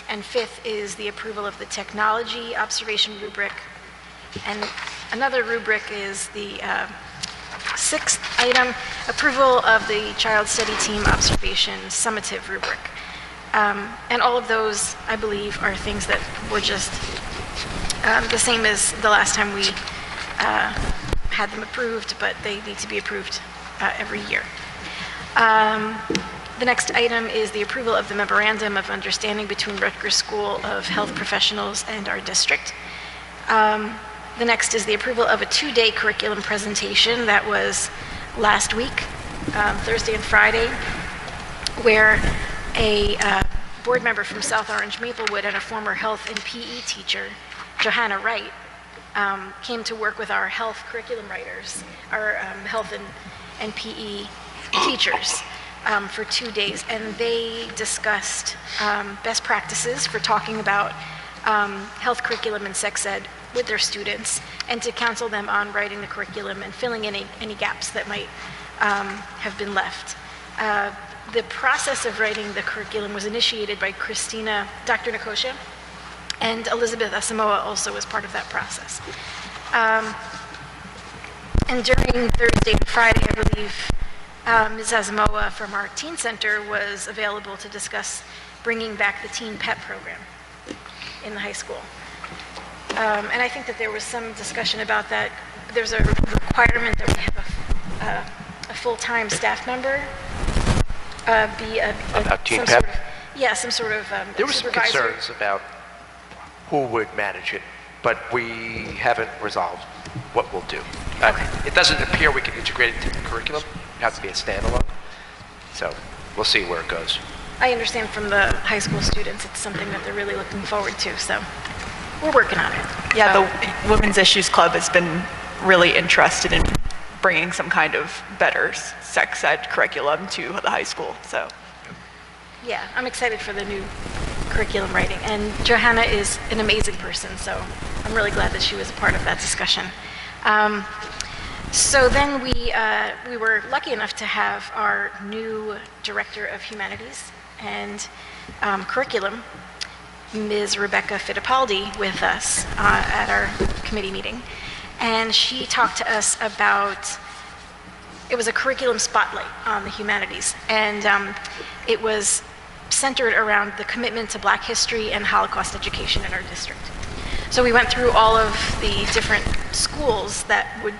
Speaker 10: And fifth is the approval of the technology observation rubric. And another rubric is the sixth item, approval of the child study team observation summative rubric. And all of those, I believe, are things that were just the same as the last time we had them approved, but they need to be approved every year. The next item is the approval of the Memorandum of Understanding between Rutgers School of Health Professionals and our district. The next is the approval of a 2-day curriculum presentation that was last week, Thursday and Friday, where a board member from South Orange Maplewood and a former health and PE teacher, Johanna Wright, came to work with our health curriculum writers, our health and PE teachers for 2 days, and they discussed best practices for talking about health curriculum and sex ed with their students, and to counsel them on writing the curriculum and filling in any gaps that might have been left. The process of writing the curriculum was initiated by Dr. Nikosha, and Elizabeth Asamoah also was part of that process. And during Thursday and Friday, I believe, Ms. Asamoah from our teen center was available to discuss bringing back the teen pep program in the high school. And I think that there was some discussion about that. There's a requirement that we have a full-time staff member be
Speaker 8: About teen pep?
Speaker 10: some sort of
Speaker 8: There were some
Speaker 10: supervisor.
Speaker 8: concerns about who would manage it, but we haven't resolved what we'll do. It doesn't appear we can integrate it into the curriculum. It has to be a standalone. So we'll see where it goes.
Speaker 10: I understand from the high school students, it's something that they're really looking forward to, so we're working on it.
Speaker 12: Yeah, the Women's Issues Club has been really interested in bringing some kind of better sex ed curriculum to the high school, so.
Speaker 10: Yeah, I'm excited for the new curriculum writing, and Johanna is an amazing person, so I'm really glad that she was a part of that discussion. So then we were lucky enough to have our new Director of Humanities and Curriculum, Ms. Rebecca Fittipaldi, with us at our committee meeting. And she talked to us about, it was a curriculum spotlight on the humanities, and it was centered around the commitment to Black history and Holocaust education in our district. So we went through all of the different schools that would,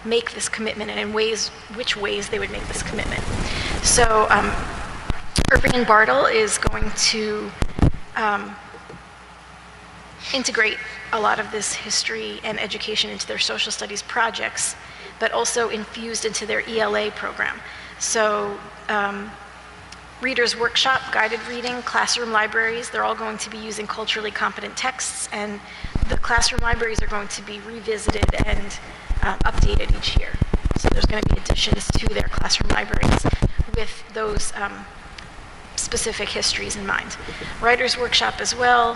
Speaker 10: make this commitment, and in which ways they would make this commitment. So Irving and Bartle is going to integrate a lot of this history and education into their social studies projects, but also infused into their ELA program. So Reader's Workshop, guided reading, classroom libraries, they're all going to be using culturally competent texts, and the classroom libraries are going to be revisited and updated each year. So there's going to be additions to their classroom libraries with those specific histories in mind. Writer's workshop as well,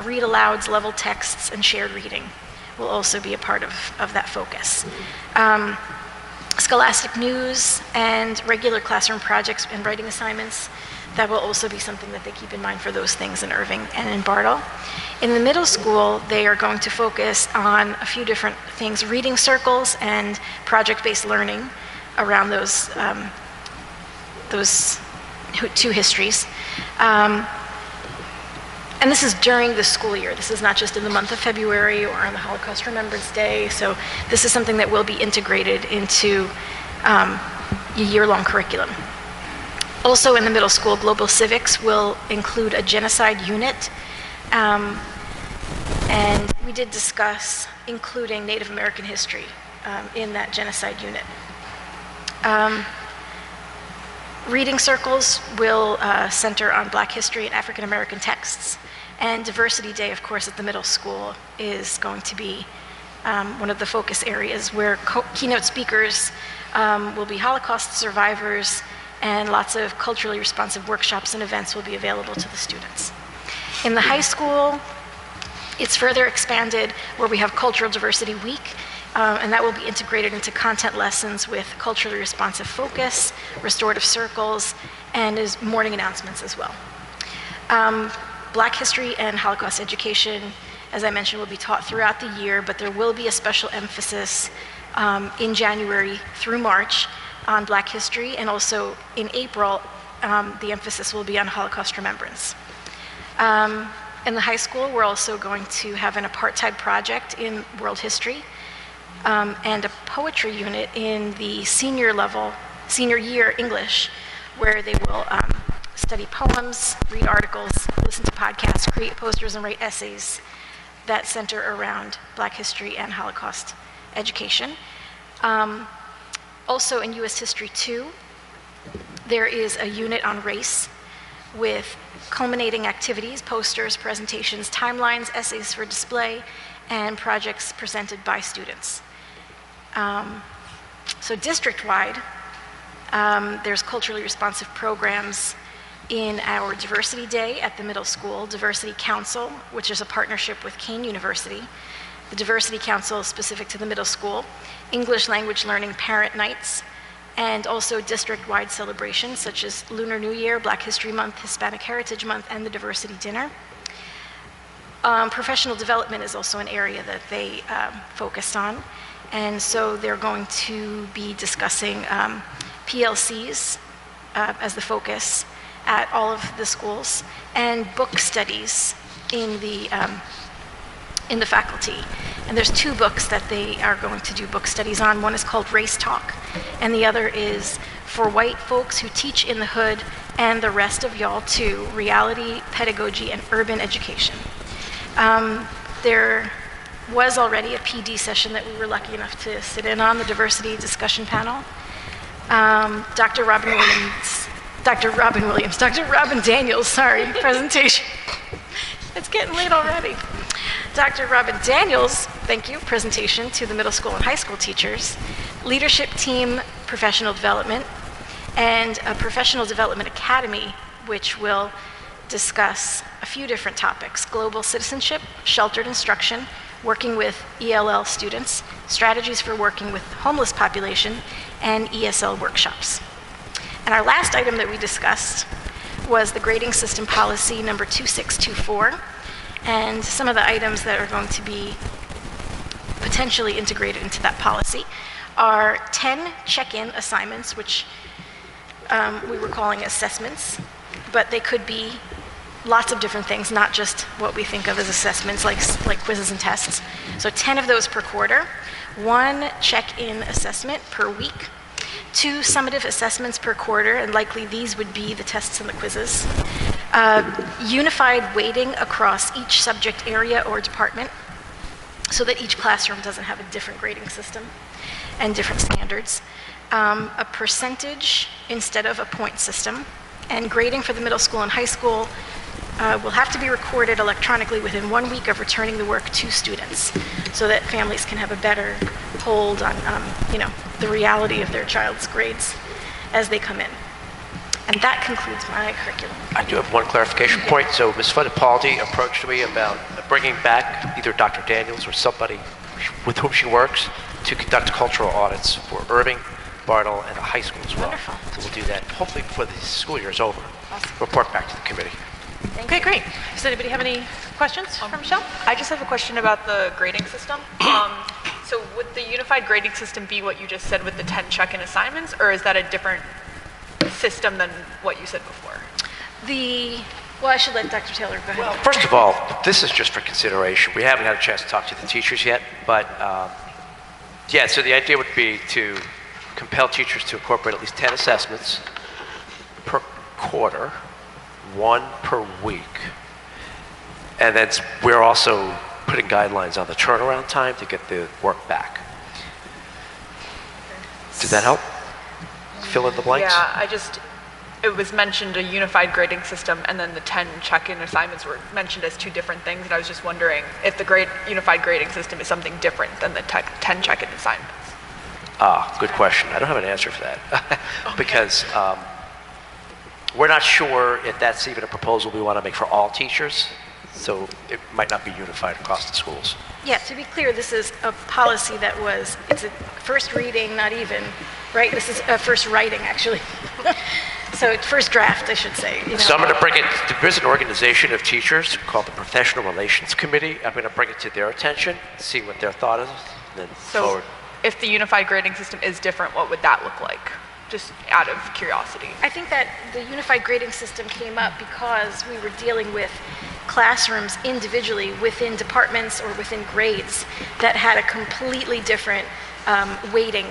Speaker 10: read alouds, level texts, and shared reading will also be a part of that focus. Scholastic news and regular classroom projects and writing assignments, that will also be something that they keep in mind for those things in Irving and in Bartle. In the middle school, they are going to focus on a few different things, reading circles and project-based learning around those two histories. And this is during the school year. This is not just in the month of February or on the Holocaust Remembrance Day. So this is something that will be integrated into a year-long curriculum. Also in the middle school, global civics will include a genocide unit. And we did discuss including Native American history in that genocide unit. Reading circles will center on Black history and African American texts. And Diversity Day, of course, at the middle school is going to be one of the focus areas where keynote speakers will be Holocaust survivors, and lots of culturally responsive workshops and events will be available to the students. In the high school, it's further expanded where we have Cultural Diversity Week, and that will be integrated into content lessons with culturally responsive focus, restorative circles, and is morning announcements as well. Black history and Holocaust education, as I mentioned, will be taught throughout the year, but there will be a special emphasis in January through March on Black history, and also in April, the emphasis will be on Holocaust remembrance. In the high school, we're also going to have an apartheid project in world history, and a poetry unit in the senior year English, where they will study poems, read articles, listen to podcasts, create posters, and write essays that center around Black history and Holocaust education. Also in U.S. History 2, there is a unit on race with culminating activities, posters, presentations, timelines, essays for display, and projects presented by students. So district-wide, there's culturally responsive programs in our Diversity Day at the middle school, Diversity Council, which is a partnership with Kean University, the Diversity Council specific to the middle school, English language learning parent nights, and also district-wide celebrations such as Lunar New Year, Black History Month, Hispanic Heritage Month, and the Diversity Dinner. Professional development is also an area that they focus on, and so they're going to be discussing PLCs as the focus at all of the schools, and book studies in the faculty. And there's two books that they are going to do book studies on. One is called Race Talk, and the other is For White Folks Who Teach in the Hood and the Rest of Y'all Too, Reality, Pedagogy, and Urban Education. There was already a PD session that we were lucky enough to sit in on, the diversity discussion panel. Dr. Robin Daniels, presentation. It's getting late already. Dr. Robin Daniels, thank you, presentation to the middle school and high school teachers, leadership team professional development, and a professional development academy, which will discuss a few different topics: global citizenship, sheltered instruction, working with ELL students, strategies for working with homeless population, and ESL workshops. And our last item that we discussed was the grading system policy number 2624, and some of the items that are going to be potentially integrated into that policy are 10 check-in assignments, which we were calling assessments, but they could be lots of different things, not just what we think of as assessments like quizzes and tests. So 10 of those per quarter, 1 check-in assessment per week, 2 summative assessments per quarter, and likely these would be the tests and the quizzes. Unified weighting across each subject area or department so that each classroom doesn't have a different grading system and different standards. A percentage instead of a point system. And grading for the middle school and high school will have to be recorded electronically within 1 week of returning the work to students so that families can have a better hold on the reality of their child's grades as they come in. And that concludes my curriculum.
Speaker 8: I do have one clarification point. So Ms. Fittipaldi approached me about bringing back either Dr. Daniels or somebody with whom she works to conduct cultural audits for Irving, Bartle, and the high school as well.
Speaker 2: Wonderful.
Speaker 8: So we'll do that hopefully before the school year is over.
Speaker 2: Awesome.
Speaker 8: Report back to the committee.
Speaker 2: Okay, great. Does anybody have any questions for Michelle?
Speaker 12: I just have a question about the grading system. So would the unified grading system be what you just said with the 10 check-in assignments, or is that a different system than what you said before?
Speaker 10: Well, I should let Dr. Taylor go ahead.
Speaker 8: Well, first of all, this is just for consideration. We haven't had a chance to talk to the teachers yet, but yeah, so the idea would be to compel teachers to incorporate at least 10 assessments per quarter, 1 per week. And then we're also putting guidelines on the turnaround time to get the work back. Did that help? Fill in the blanks?
Speaker 12: Yeah, it was mentioned a unified grading system, and then the 10 check-in assignments were mentioned as two different things, and I was just wondering if the unified grading system is something different than the 10 check-in assignments.
Speaker 8: Good question. I don't have an answer for that because we're not sure if that's even a proposal we want to make for all teachers, so it might not be unified across the schools.
Speaker 10: Yeah, to be clear, this is a policy it's a first reading, not even, right? This is a first writing, actually. So first draft, I should say.
Speaker 8: So I'm going to bring it, there's an organization of teachers called the Professional Relations Committee. I'm going to bring it to their attention, see what their thought is, and then forward.
Speaker 12: If the unified grading system is different, what would that look like? Just out of curiosity.
Speaker 10: I think that the unified grading system came up because we were dealing with classrooms individually within departments or within grades that had a completely different weighting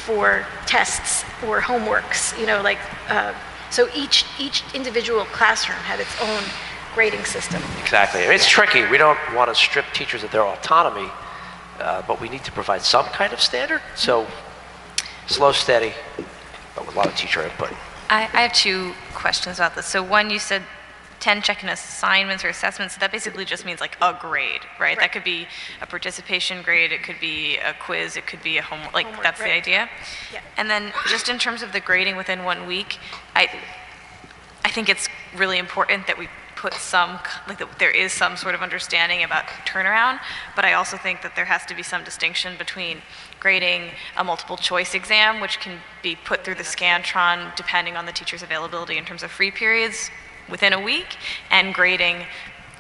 Speaker 10: for tests or homeworks, so each individual classroom had its own grading system.
Speaker 8: Exactly. It's tricky. We don't want to strip teachers of their autonomy, but we need to provide some kind of standard. So slow, steady, but with a lot of teacher input.
Speaker 5: I have two questions about this. So one, you said 10 check-in assignments or assessments. That basically just means like a grade, right? That could be a participation grade, it could be a quiz, it could be a homework, that's the idea?
Speaker 10: Yeah.
Speaker 5: And then just in terms of the grading within 1 week, I think it's really important that we put that there is some sort of understanding about turnaround, but I also think that there has to be some distinction between grading a multiple choice exam, which can be put through the Scantron depending on the teacher's availability in terms of free periods within a week, and grading,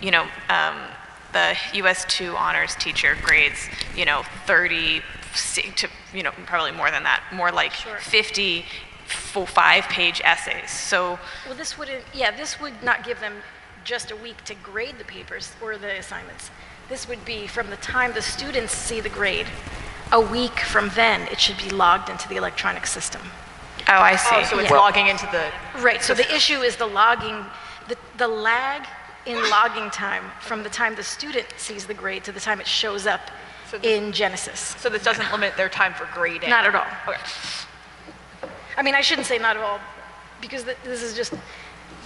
Speaker 5: the US 2 honors teacher grades, 30 to, probably more than that, more like 50 full 5-page essays. So,
Speaker 10: well, this would not give them just a week to grade the papers or the assignments. This would be from the time the students see the grade, a week from then, it should be logged into the electronic system.
Speaker 5: Oh, I see.
Speaker 12: Oh, so it's logging into the...
Speaker 10: Right, so the issue is the logging, the lag in logging time from the time the student sees the grade to the time it shows up in Genesis.
Speaker 12: So this doesn't limit their time for grading?
Speaker 10: Not at all.
Speaker 12: Okay.
Speaker 10: I mean, I shouldn't say not at all, because this is just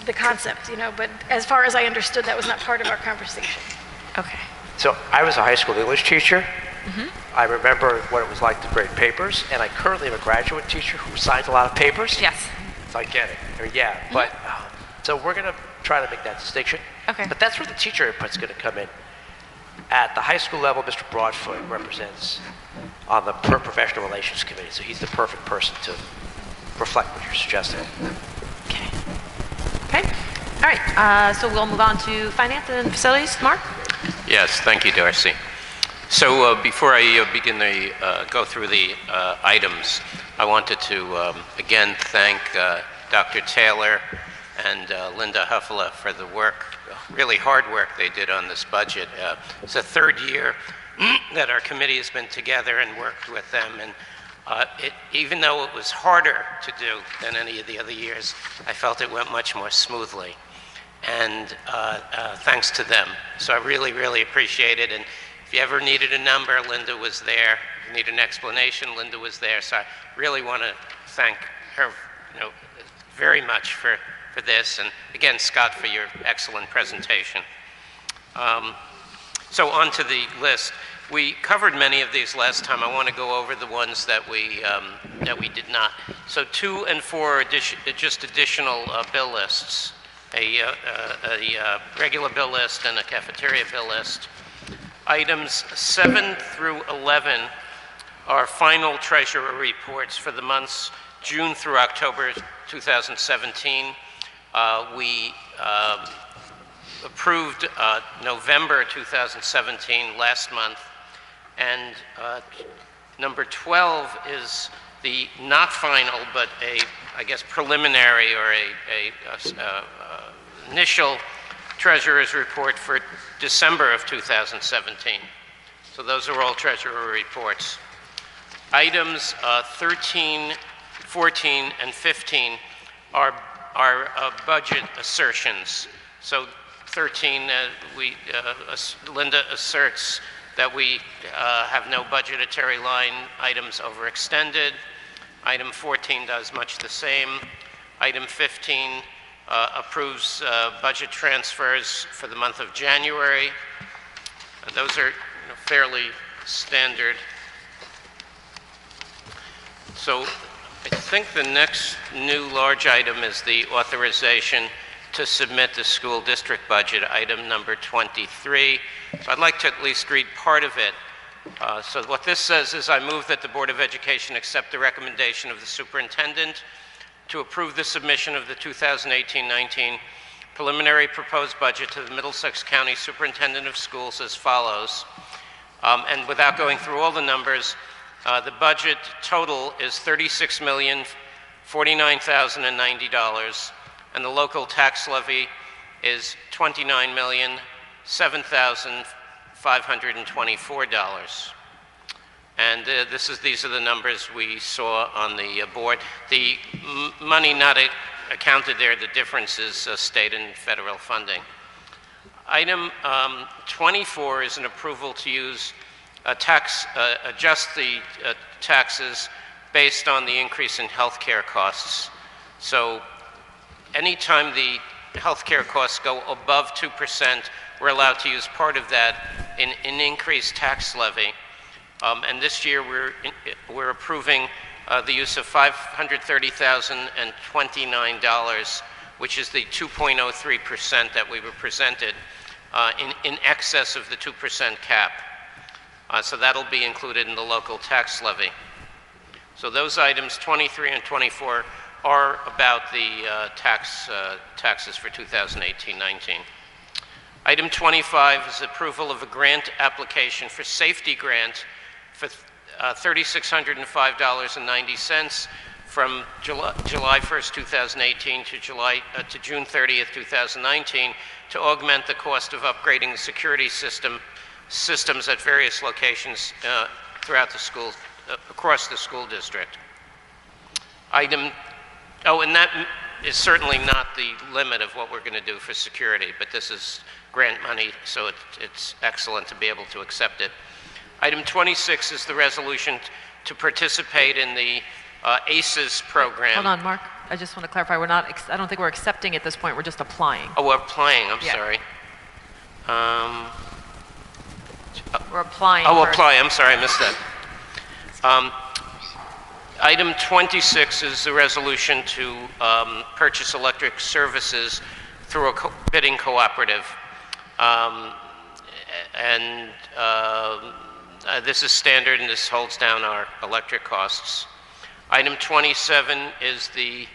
Speaker 10: the concept, but as far as I understood, that was not part of our conversation.
Speaker 5: Okay.
Speaker 8: So I was a high school English teacher. I remember what it was like to grade papers, and I currently am a graduate teacher who signs a lot of papers.
Speaker 5: Yes.
Speaker 8: So I get it. But so we're going to try to make that distinction.
Speaker 5: Okay.
Speaker 8: But that's where the teacher input's going to come in. At the high school level, Mr. Broadfoot represents on the Professional Relations Committee, so he's the perfect person to reflect what you're suggesting.
Speaker 2: Okay. All right. So we'll move on to finance and facilities. Mark?
Speaker 6: Yes, thank you, Darcy. So before I begin to go through the items, I wanted to again thank Dr. Taylor and Linda Huffela for the work, really hard work they did on this budget. It's the third year that our committee has been together and worked with them, and even though it was harder to do than any of the other years, I felt it went much more smoothly, and thanks to them. So I really, really appreciate it. And if you ever needed a number, Linda was there. If you need an explanation, Linda was there. So I really want to thank her, very much for this. And again, Scott, for your excellent presentation. So on to the list. We covered many of these last time. I want to go over the ones that we did not. So 2 and 4 are just additional bill lists, a regular bill list and a cafeteria bill list. Items 7 through 11 are final treasurer reports for the months June through October 2017. We approved November 2017 last month, and number 12 is the not final but I guess preliminary or a initial treasurer's report for December of 2017. So those are all treasurer reports. Items 13, 14, and 15 are budget assertions. So 13, Linda asserts that we have no budgetary line items overextended. Item 14 does much the same. Item 15 approves budget transfers for the month of January. Those are fairly standard. So I think the next new large item is the authorization to submit the school district budget, item number 23. So I'd like to at least read part of it. So what this says is, I move that the Board of Education accept the recommendation of the superintendent to approve the submission of the 2018-19 preliminary proposed budget to the Middlesex County Superintendent of Schools as follows. And without going through all the numbers, the budget total is $36,049,090, and the local tax levy is $29,007,524. And these are the numbers we saw on the board. The money not accounted there, the difference is state and federal funding. Item 24 is an approval to use adjust the taxes based on the increase in healthcare costs. So anytime the healthcare costs go above 2%, we're allowed to use part of that in an increased tax levy. And this year we're approving the use of $530,029, which is the 2.03% that we were presented in excess of the 2% cap. So that'll be included in the local tax levy. So those items 23 and 24 are about the taxes for 2018-19. Item 25 is approval of a grant application for safety grant for $3,605.90 from July 1st, 2018 to June 30th, 2019 to augment the cost of upgrading the security systems at various locations throughout the school, across the school district. And that is certainly not the limit of what we're going to do for security, but this is grant money, so it's excellent to be able to accept it. Item 26 is the resolution to participate in the ACES program.
Speaker 2: Hold on, Mark. I just want to clarify. I don't think we're accepting at this point. We're just applying.
Speaker 6: Oh, we're applying. I'm sorry.
Speaker 2: We're applying.
Speaker 6: Oh, apply. I'm sorry. I missed that. Item 26 is the resolution to purchase electric services through a bidding cooperative. This is standard, and this holds down our electric costs. Item 27 is the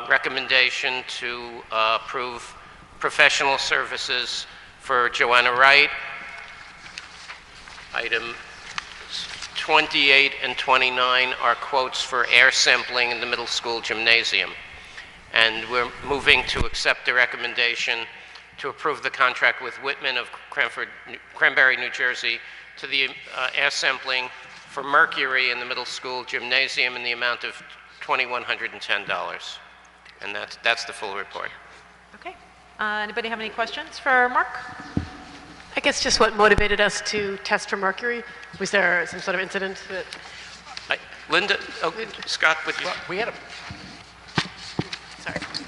Speaker 6: recommendation to approve professional services for Joanna Wright. Item 28 and 29 are quotes for air sampling in the middle school gymnasium. And we're moving to accept the recommendation to approve the contract with Whitman of Cranberry, New Jersey, to the air sampling for mercury in the middle school gymnasium in the amount of $2,110. And that's the full report.
Speaker 2: Okay. Anybody have any questions for Mark?
Speaker 4: I guess just what motivated us to test for mercury? Was there some sort of incident that...
Speaker 6: Linda, Scott, would you?
Speaker 8: Well, we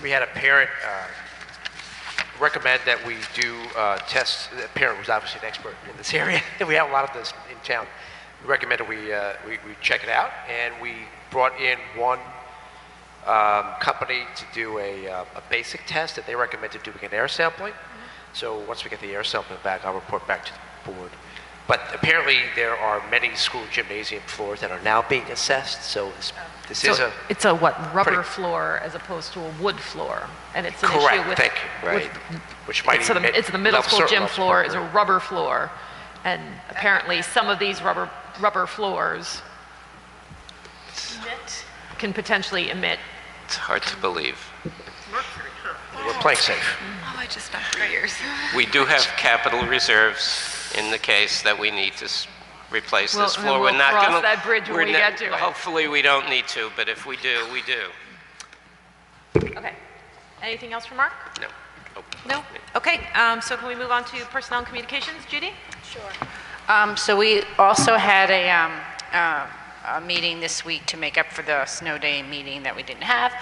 Speaker 8: had a parent recommend that we do tests. The parent was obviously an expert in this area, and we have a lot of this in town. We recommend that we check it out, and we brought in one company to do a basic test that they recommended doing an air sampling. So once we get the air sampling back, I'll report back to the board. But apparently there are many school gymnasium floors that are now being assessed, so this is a...
Speaker 2: It's a what, rubber floor as opposed to a wood floor? And it's an
Speaker 8: correct,
Speaker 2: issue with...
Speaker 8: thank you, right. Which might
Speaker 2: it's the middle school gym floor is a rubber floor, and apparently some of these rubber floors can potentially emit.
Speaker 6: It's hard to believe.
Speaker 8: We're playing safe.
Speaker 5: Oh, I just spent 3 years.
Speaker 6: We do have capital reserves in the case that we need to replace this floor.
Speaker 2: We'll
Speaker 6: We're not
Speaker 2: cross
Speaker 6: going
Speaker 2: that bridge when we get to it.
Speaker 6: Hopefully we don't need to, but if we do, we do.
Speaker 2: Okay. Anything else from Mark?
Speaker 6: No.
Speaker 2: No? Okay, so can we move on to personnel and communications? Judy?
Speaker 13: Sure. So we also had a meeting this week to make up for the snow day meeting that we didn't have.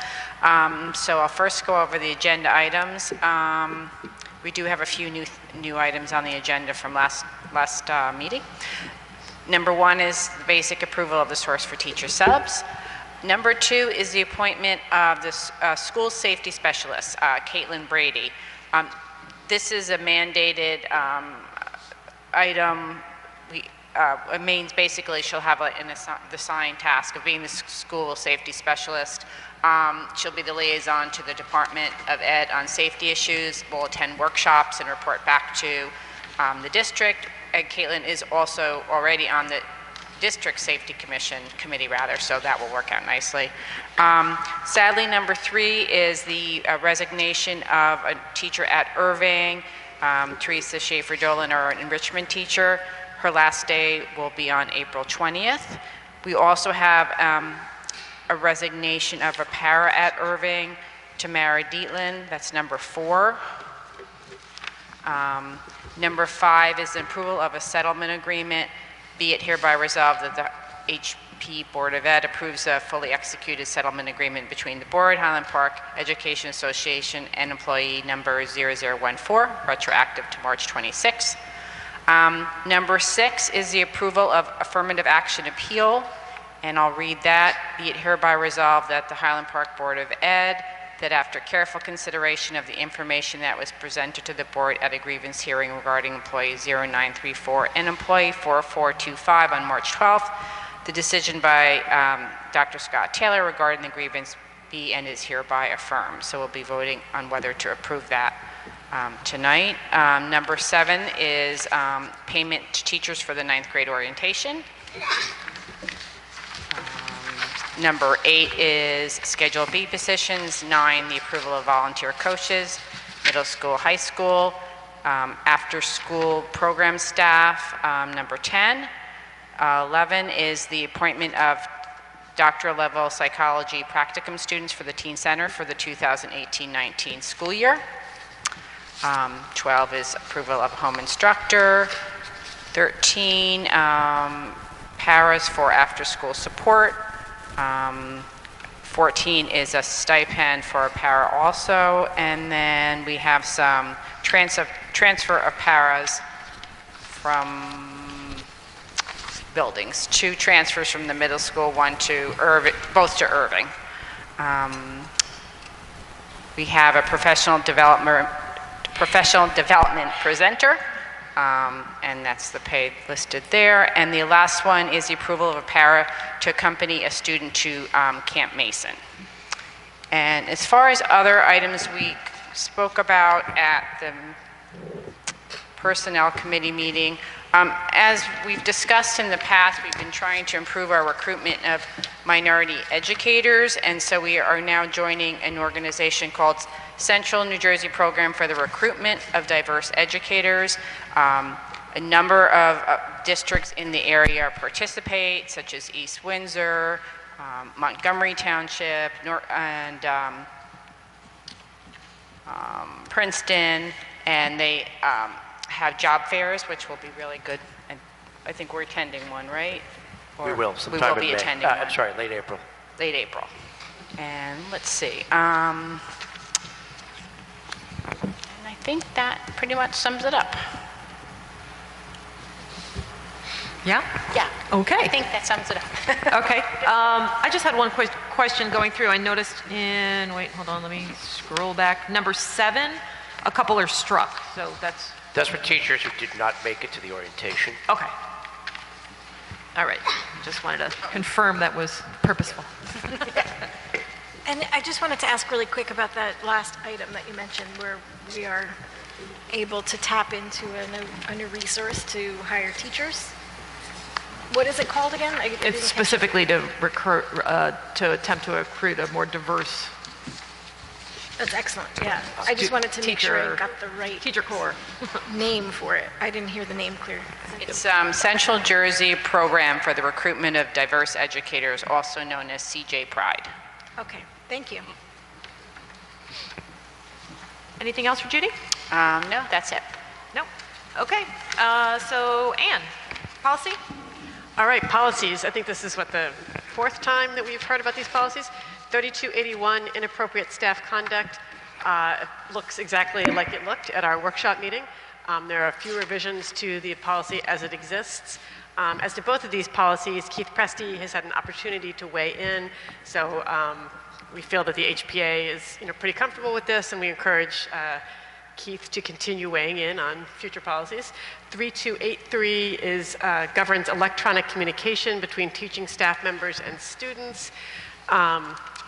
Speaker 13: So I'll first go over the agenda items. We do have a few new items on the agenda from last meeting. Number 1 is the basic approval of the source for teacher subs. Number 2 is the appointment of the school safety specialist, Caitlin Brady. This is a mandated item. It means basically she'll have the assigned task of being the school safety specialist. She'll be the liaison to the Department of Ed on safety issues, will attend workshops and report back to the district. And Caitlin is also already on the district safety committee, so that will work out nicely. Sadly, number 3 is the resignation of a teacher at Irving, Teresa Schaefer-Dolan, our enrichment teacher. Her last day will be on April 20th. We also have a resignation of a para at Irving, Tamara Dietland. That's number 4. Number 5 is the approval of a settlement agreement. Be it hereby resolved that the HP Board of Ed approves a fully executed settlement agreement between the board, Highland Park Education Association, and employee number 0014, retroactive to March 26. Number 6 is the approval of affirmative action appeal, and I'll read that. Be it hereby resolved that the Highland Park Board of Ed, that after careful consideration of the information that was presented to the board at a grievance hearing regarding employee 0934 and employee 4425 on March 12th, the decision by Dr. Scott Taylor regarding the grievance be and is hereby affirmed. So we'll be voting on whether to approve that tonight. Number 7 is payment to teachers for the 9th grade orientation. Number 8 is Schedule B positions. 9, the approval of volunteer coaches, middle school, high school, after school program staff. Number 10. 11 is the appointment of doctoral level psychology practicum students for the Teen Center for the 2018-19 school year. 12 is approval of home instructor. 13, paras for after school support. 14 is a stipend for a para also, and then we have some transfer of paras from buildings. 2 transfers from the middle school, 1 to Irving, both to Irving. We have a professional development presenter, and that's the pay listed there. And the last one is the approval of a para to accompany a student to Camp Mason. And as far as other items we spoke about at the Personnel Committee meeting, as we've discussed in the past, we've been trying to improve our recruitment of minority educators, and so we are now joining an organization called Central New Jersey Program for the Recruitment of Diverse Educators. A number of districts in the area participate, such as East Windsor, Montgomery Township, and Princeton, and they have job fairs, which will be really good. And I think we're attending one, right?
Speaker 8: We will,
Speaker 13: We
Speaker 8: sometime
Speaker 13: will be
Speaker 8: in May.
Speaker 13: attending one.
Speaker 8: I'm sorry, late April.
Speaker 13: Late April. And let's see. And I think that pretty much sums it up.
Speaker 2: Yeah?
Speaker 13: Yeah.
Speaker 2: Okay.
Speaker 13: I think that sums it up.
Speaker 2: Okay. I just had one question going through. I noticed in, wait, hold on, let me scroll back. Number 7, a couple are struck. So that's
Speaker 8: for teachers who did not make it to the orientation.
Speaker 2: okay. All right. Just wanted to confirm that was purposeful.
Speaker 10: And I just wanted to ask really quick about that last item that you mentioned where we are able to tap into a new resource to hire teachers. What is it called again?
Speaker 2: It's specifically to attempt to recruit a more diverse.
Speaker 10: That's excellent, yeah. I just wanted to make sure I got the right
Speaker 2: teacher corps
Speaker 10: name for it. I didn't hear the name clear.
Speaker 13: It's Central Jersey Program for the Recruitment of Diverse Educators, also known as CJ Pride.
Speaker 10: Okay, thank you.
Speaker 2: Anything else for Judy?
Speaker 13: No, that's it.
Speaker 2: No. Okay. So Anne, policy?
Speaker 4: All right, policies. I think this is what, the 4th time that we've heard about these policies. 3281, inappropriate staff conduct, looks exactly like it looked at our workshop meeting. There are a few revisions to the policy as it exists. As to both of these policies, Keith Presti has had an opportunity to weigh in, so we feel that the HPA is pretty comfortable with this, and we encourage Keith to continue weighing in on future policies. 3283 is, governs electronic communication between teaching staff members and students.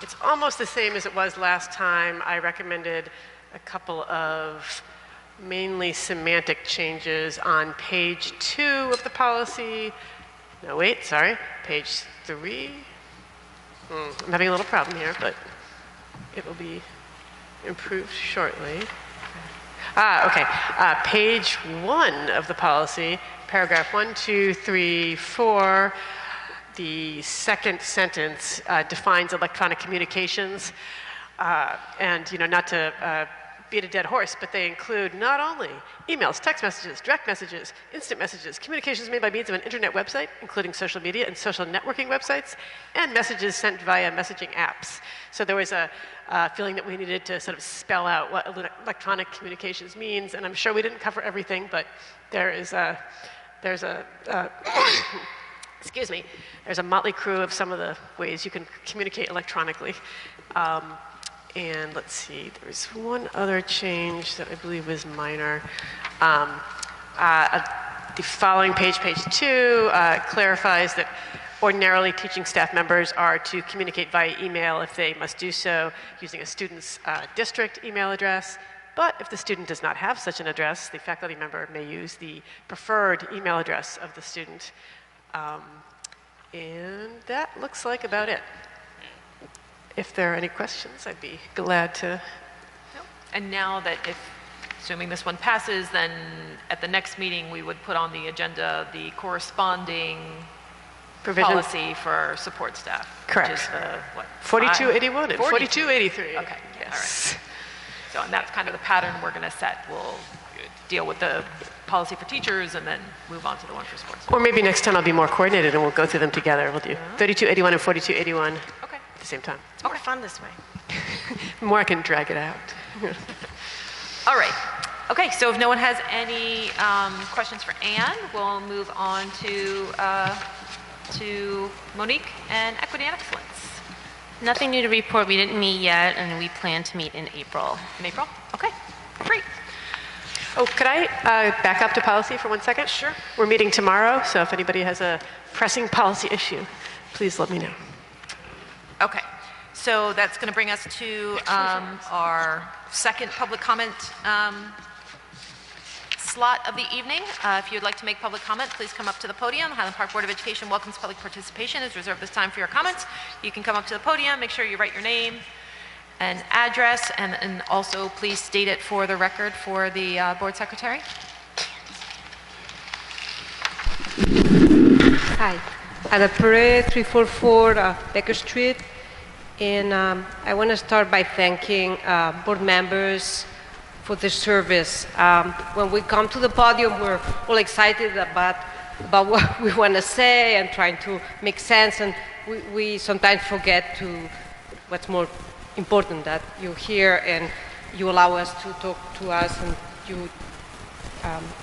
Speaker 4: It's almost the same as it was last time. I recommended a couple of mainly semantic changes on page 2 of the policy. No, wait, sorry, page 3. I'm having a little problem here, but it will be improved shortly. Okay, page 1 of the policy, paragraph 1, 2, 3, 4. The second sentence defines electronic communications, and not to beat a dead horse, but they include not only emails, text messages, direct messages, instant messages, communications made by means of an internet website, including social media and social networking websites, and messages sent via messaging apps. So there was a feeling that we needed to sort of spell out what electronic communications means, and I'm sure we didn't cover everything, but there's a excuse me, there's a motley crew of some of the ways you can communicate electronically. And let's see, there's one other change that I believe was minor. The following page, page 2, clarifies that ordinarily teaching staff members are to communicate via email if they must do so using a student's district email address. But if the student does not have such an address, the faculty member may use the preferred email address of the student. And that looks like about it. If there are any questions, I'd be glad to.
Speaker 2: And now that assuming this one passes, then at the next meeting, we would put on the agenda the corresponding
Speaker 4: provision
Speaker 2: policy for support staff.
Speaker 4: Correct.
Speaker 2: Which is what?
Speaker 4: 4281 and 4283.
Speaker 2: Okay.
Speaker 4: Yes.
Speaker 2: All right. So, and that's kind of the pattern we're going to set. We'll deal with the policy for teachers and then move on to the one for sports.
Speaker 4: Or maybe next time I'll be more coordinated and we'll go through them together. We'll do 3281 and 4281
Speaker 2: okay.
Speaker 4: at the same time.
Speaker 10: It's more fun this way.
Speaker 4: The more I can drag it out.
Speaker 2: All right. Okay, so if no one has any questions for Anne, we'll move on to Monique and Equity and Excellence.
Speaker 14: Nothing new to report. We didn't meet yet, and we plan to meet in April.
Speaker 2: In April? Okay, great.
Speaker 4: Oh, could I back up to policy for 1 second?
Speaker 2: Sure.
Speaker 4: We're meeting tomorrow, so if anybody has a pressing policy issue, please let me know.
Speaker 2: Okay, so that's going to bring us to our second public comment slot of the evening. If you'd like to make public comment, please come up to the podium. Highland Park Board of Education welcomes public participation. Is reserved this time for your comments. You can come up to the podium, make sure you write your name and address, and also please state it for the record for the board secretary.
Speaker 15: Hi, Adapure 344 Baker Street, and I want to start by thanking board members for the service. When we come to the podium, we're all excited about what we want to say and trying to make sense, and we sometimes forget to what's more important, that you hear and you allow us to talk to us and you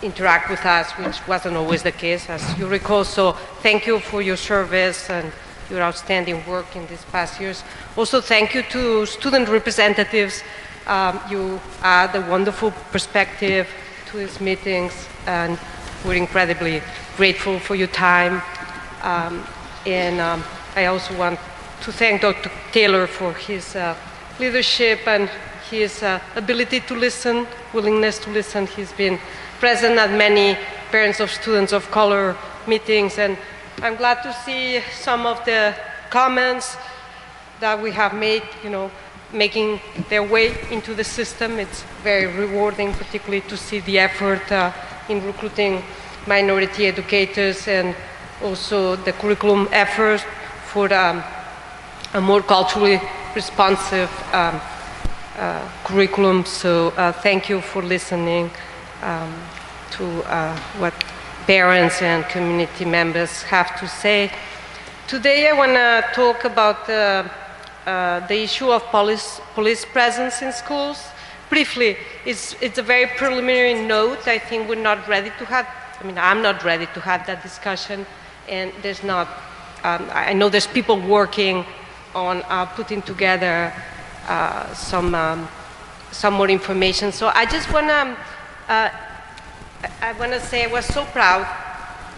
Speaker 15: interact with us, which wasn't always the case, as you recall. So thank you for your service and your outstanding work in these past years. Also, thank you to student representatives. You add a wonderful perspective to these meetings, and we're incredibly grateful for your time. I also want to thank Dr. Taylor for his leadership and his ability to listen, willingness to listen. He's been present at many parents of students of color meetings, and I'm glad to see some of the comments that we have made, making their way into the system. It's very rewarding, particularly to see the effort in recruiting minority educators and also the curriculum efforts for a more culturally responsive curriculum. So thank you for listening to what parents and community members have to say. Today I want to talk about the issue of police presence in schools. Briefly, it's a very preliminary note. I think we're not ready to have, I'm not ready to have that discussion, and there's not, I know there's people working on putting together some more information. So I just want to say I was so proud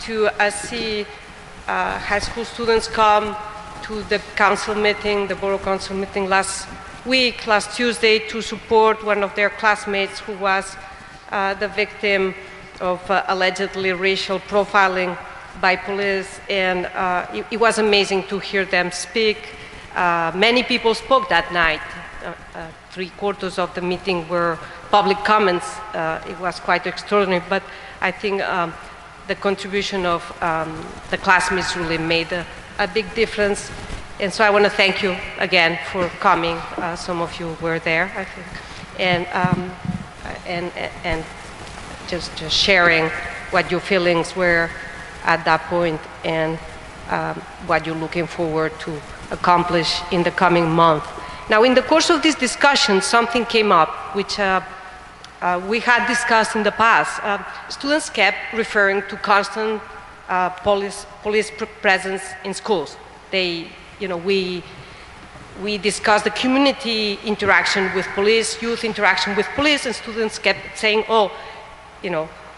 Speaker 15: to see high school students come to the council meeting, the borough council meeting last Tuesday, to support one of their classmates who was the victim of allegedly racial profiling by police. And it was amazing to hear them speak. Many people spoke that night. 3/4 of the meeting were public comments. It was quite extraordinary, but I think the contribution of the classmates really made a big difference. And so I want to thank you again for coming. Some of you were there, I think, and just sharing what your feelings were at that point and what you're looking forward to accomplish in the coming month. Now, in the course of this discussion, something came up which we had discussed in the past. Students kept referring to constant police presence in schools. We discussed the community interaction with police, youth interaction with police, and students kept saying,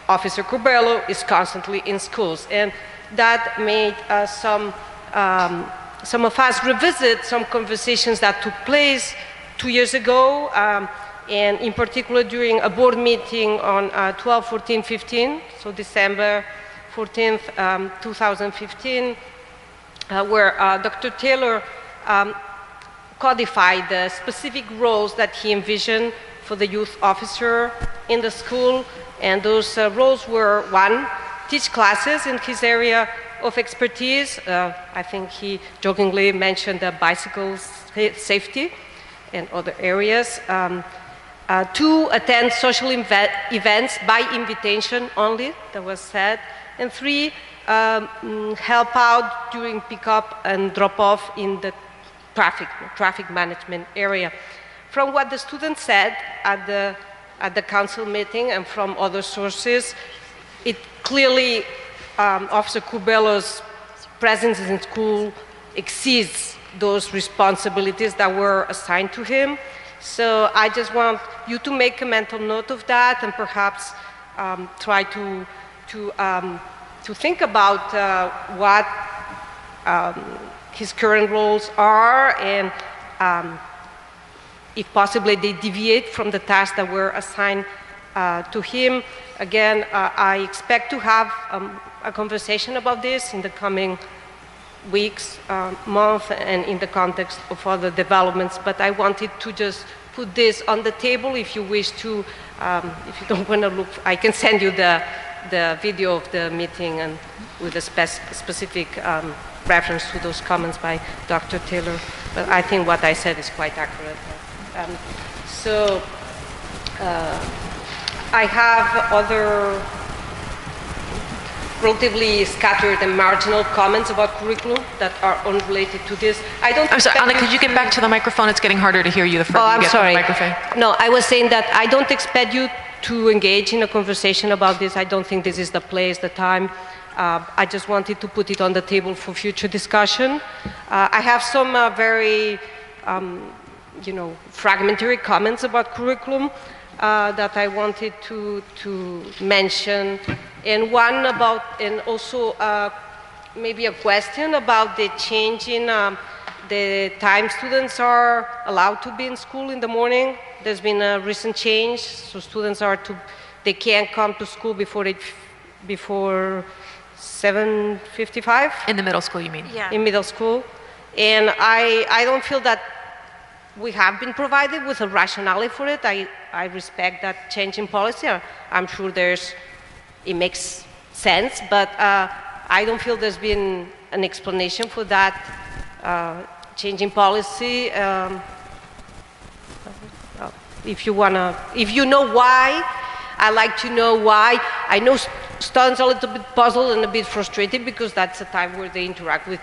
Speaker 15: Officer Curbelo is constantly in schools. And that made some of us revisit some conversations that took place 2 years ago, and in particular during a board meeting on 12/14/15, so December 14th, 2015, where Dr. Taylor codified the specific roles that he envisioned for the youth officer in the school. And those roles were: one, teach classes in his area of expertise. I think he jokingly mentioned bicycle safety and other areas. Two, attend social events by invitation only, that was said. And three, help out during pickup and drop-off in the traffic management area. From what the students said at the council meeting and from other sources, it clearly, Officer Curbelo's presence in school exceeds those responsibilities that were assigned to him. So I just want you to make a mental note of that, and perhaps try to think about what his current roles are, and if possibly they deviate from the tasks that were assigned to him. Again, I expect to have a conversation about this in the coming weeks, month, and in the context of other developments. But I wanted to just put this on the table. If you wish to, if you don't want to look, I can send you the video of the meeting and with a specific reference to those comments by Dr. Taylor. But I think what I said is quite accurate. I have relatively scattered and marginal comments about curriculum that are unrelated to this. I don't.
Speaker 2: I'm sorry, Anna, could you get back to the microphone? It's getting harder to hear you the further you get to the microphone.
Speaker 15: No, I was saying that I don't expect you to engage in a conversation about this. I don't think this is the place, the time. I just wanted to put it on the table for future discussion. I have some very, fragmentary comments about curriculum that I wanted to mention, and one about, and also maybe a question about the change in the time students are allowed to be in school in the morning. There's been a recent change, so students they can't come to school before 7:55.
Speaker 2: In the middle school, you mean?
Speaker 15: Yeah. In middle school. And I don't feel that we have been provided with a rationale for it. I respect that change in policy. I'm sure it makes sense, but I don't feel there's been an explanation for that change in policy. If you know why, I'd like to know why. I know students are a little bit puzzled and a bit frustrated because that's a time where they interact with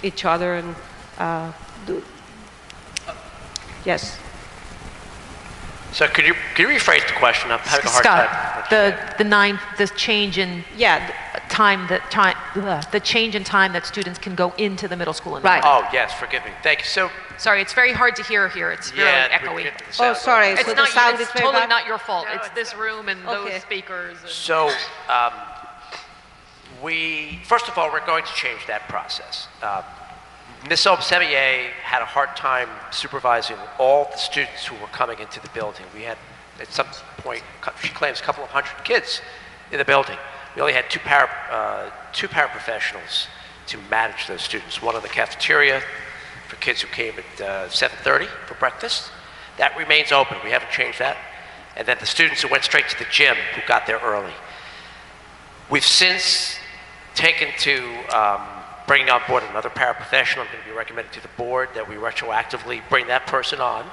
Speaker 15: each other and yes.
Speaker 8: So could you rephrase the question? I'm having a hard time.
Speaker 2: The change in the change in time that students can go into the middle school.
Speaker 15: Right.
Speaker 8: Oh yes, forgive me. Thank you. So
Speaker 2: sorry, it's very hard to hear here. It's very echoey.
Speaker 15: Oh, sorry.
Speaker 2: It's
Speaker 15: so
Speaker 2: not
Speaker 15: the sound
Speaker 2: it's
Speaker 15: is
Speaker 2: totally
Speaker 15: bad?
Speaker 2: not your fault. It's this room and those speakers.
Speaker 8: So first of all, we're going to change that process. Ms. Obsemier had a hard time supervising all the students who were coming into the building. We had, at some point, she claims a couple of hundred kids in the building. We only had two paraprofessionals to manage those students. One in the cafeteria for kids who came at 7:30 for breakfast. That remains open. We haven't changed that. And then the students who went straight to the gym who got there early. We've since taken to bringing on board another paraprofessional. I'm going to be recommending to the board that we retroactively bring that person on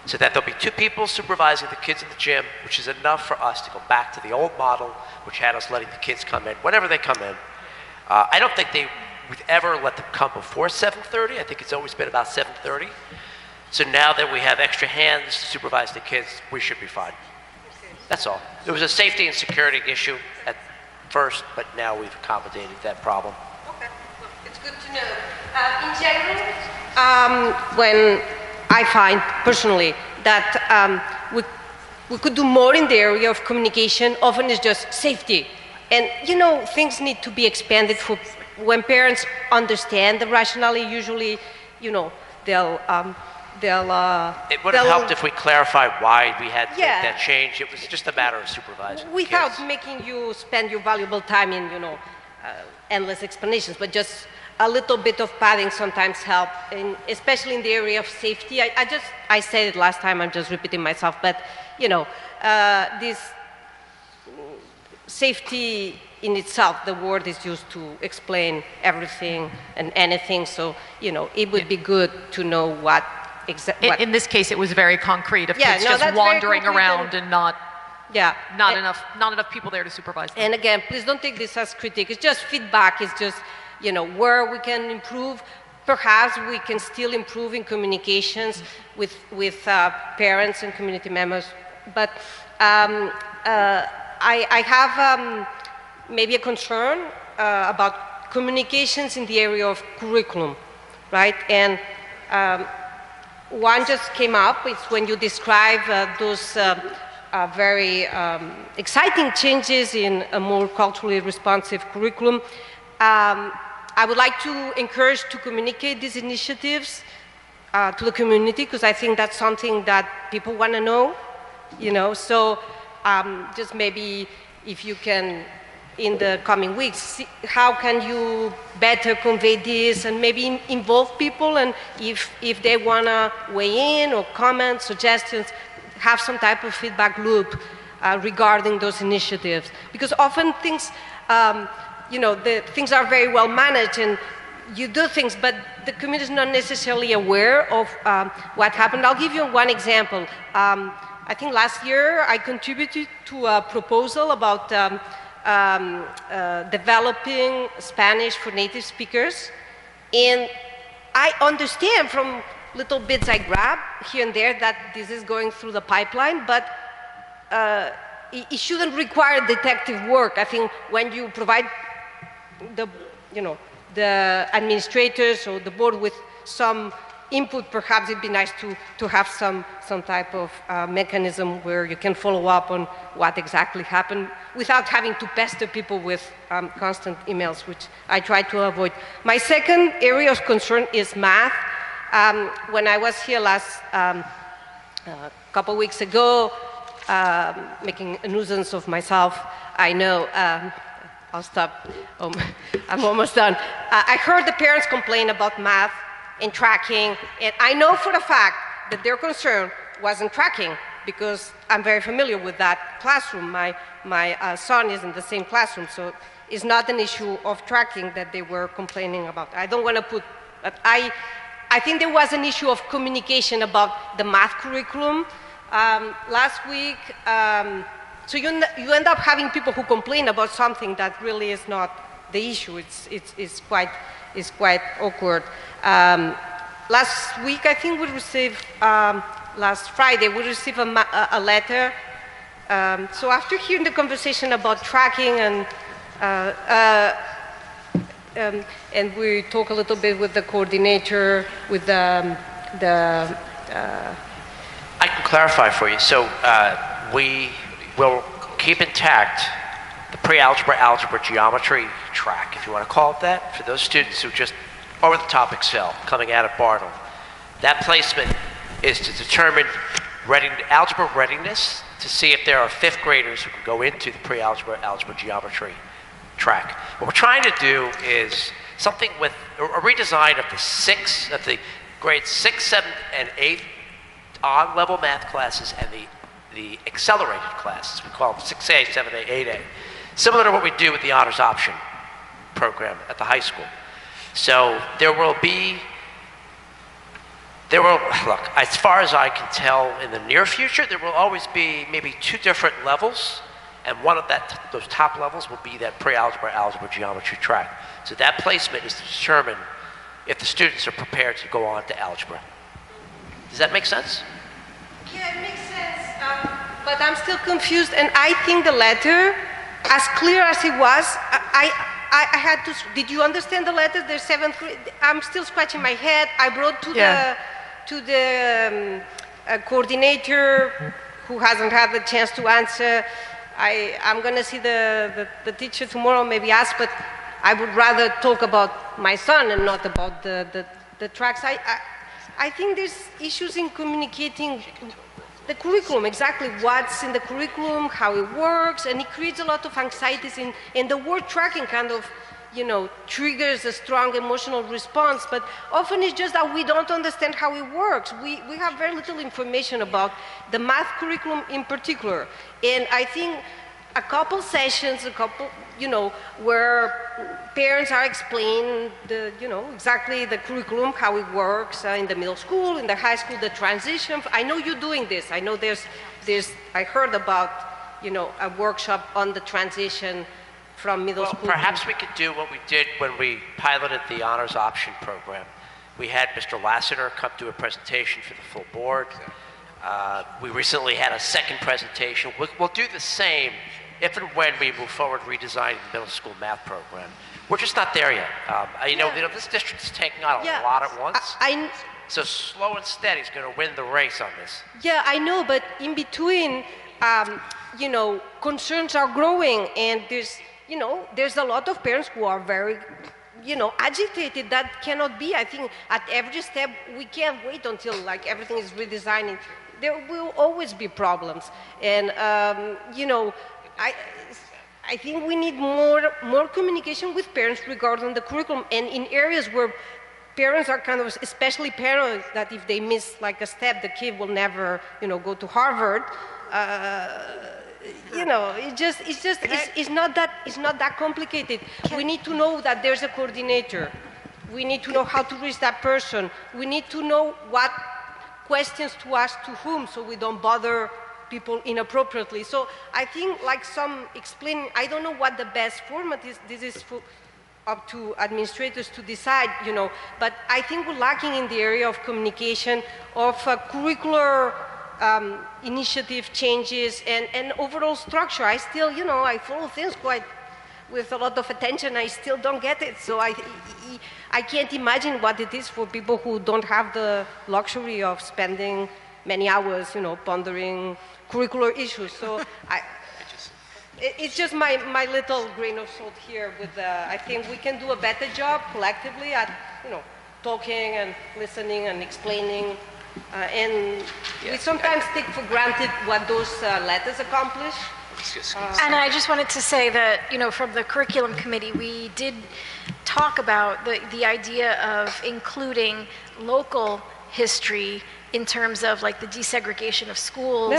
Speaker 8: so that there'll be two people supervising the kids in the gym, which is enough for us to go back to the old model, which had us letting the kids come in whenever they come in. I don't think we'd ever let them come before 7:30. I think it's always been about 7:30. So now that we have extra hands to supervise the kids, we should be fine. That's all. It was a safety and security issue at first, but now we've accommodated that problem.
Speaker 15: It's good to know. In general, when I find personally that we could do more in the area of communication, often it's just safety. And things need to be expanded for when parents understand the rationale. Usually, they'll.
Speaker 8: It would have helped if we clarified why we had to make that change. It was just a matter of supervising.
Speaker 15: Without making you spend your valuable time in, endless explanations, but just a little bit of padding sometimes help, especially in the area of safety. I said it last time, I'm just repeating myself, but this safety in itself, the word is used to explain everything and anything, so, it would be good to know what exactly.
Speaker 2: In this case, it was very concrete of kids just wandering around and not enough people there to supervise them.
Speaker 15: And again, please don't take this as critique. It's just feedback. It's just, where we can improve. Perhaps we can still improve in communications with parents and community members. But I have maybe a concern about communications in the area of curriculum, right? And one just came up. It's when you describe those very exciting changes in a more culturally responsive curriculum. I would like to encourage to communicate these initiatives to the community, because I think that's something that people want to know, So just maybe if you can, in the coming weeks, see how can you better convey this and maybe involve people, and if they want to weigh in or comment, suggestions, have some type of feedback loop regarding those initiatives. Because often things, the things are very well managed and you do things, but the community is not necessarily aware of what happened. I'll give you one example. I think last year I contributed to a proposal about developing Spanish for native speakers. And I understand from little bits I grab here and there that this is going through the pipeline, but it shouldn't require detective work. I think when you provide the administrators or the board with some input, perhaps it'd be nice to have some type of mechanism where you can follow up on what exactly happened without having to pester people with constant emails, which I try to avoid. My second area of concern is math. When I was here last couple weeks ago, making a nuisance of myself, I know, I'll stop, I'm almost done. I heard the parents complain about math and tracking, and I know for a fact that their concern wasn't tracking, because I'm very familiar with that classroom. My son is in the same classroom, so it's not an issue of tracking that they were complaining about. I don't want to put, but I think there was an issue of communication about the math curriculum. Last week, so you end up having people who complain about something that really is not the issue. It's quite awkward. Last week, I think we received, last Friday, we received a letter. So after hearing the conversation about tracking and we talk a little bit with the coordinator, with the
Speaker 8: I can clarify for you. So we will keep intact the pre-algebra, algebra, geometry track, if you want to call it that, for those students who just over-the-top excel coming out of Bartle. That placement is to determine algebra readiness, to see if there are fifth graders who can go into the pre-algebra, algebra, geometry track. What we're trying to do is something with a redesign of the grades 6, 7, and 8 on-level math classes and the accelerated classes. We call them 6A, 7A, 8A. Similar to what we do with the honors option program at the high school. So look, as far as I can tell in the near future, there will always be maybe 2 different levels, and one of those top levels will be that pre-algebra, algebra, geometry track. So that placement is to determine if the students are prepared to go on to algebra. Does that make sense?
Speaker 15: Yeah, it makes sense, but I'm still confused, and I think the letter, as clear as it was, I had to, did you understand the letter? There's 7th grade, I'm still scratching my head. I brought to the coordinator, who hasn't had the chance to answer. I'm gonna see the teacher tomorrow, maybe ask, but I would rather talk about my son and not about the tracks. I think there's issues in communicating the curriculum, exactly what's in the curriculum, how it works, and it creates a lot of anxieties in the word tracking kind of, triggers a strong emotional response, but often it's just that we don't understand how it works. We have very little information about the math curriculum in particular, and I think a couple sessions, where parents are explaining exactly the curriculum, how it works in the middle school, in the high school, the transition. I know you're doing this. I know I heard about, a workshop on the transition from middle school.
Speaker 8: Well, perhaps we could do what we did when we piloted the honors option program. We had Mr. Lassiter come do a presentation for the full board. We recently had a second presentation. We'll do the same if and when we move forward redesigning the middle school math program. We're just not there yet. This district is taking on a lot at once. So slow and steady is going to win the race on this.
Speaker 15: Yeah, I know, but in between, concerns are growing, and there's a lot of parents who are very, agitated. That cannot be. I think at every step, we can't wait until everything is redesigned. There will always be problems, and I think we need more communication with parents regarding the curriculum, and in areas where parents are kind of especially paranoid that if they miss a step, the kid will never, go to Harvard. It's not that complicated. We need to know that there's a coordinator. We need to know how to reach that person. We need to know what questions to ask to whom, so we don't bother people inappropriately. So I think like some explaining, I don't know what the best format is. This is up to administrators to decide, but I think we're lacking in the area of communication, of curricular initiative changes and overall structure. I still, I follow things quite with a lot of attention. I still don't get it. So I can't imagine what it is for people who don't have the luxury of spending many hours, pondering curricular issues. So it's just my little grain of salt here. I think we can do a better job collectively at, talking and listening and explaining. And we sometimes take for granted what those letters accomplish.
Speaker 10: And I just wanted to say that, from the curriculum committee, we did talk about the idea of including local history in terms of like the desegregation of schools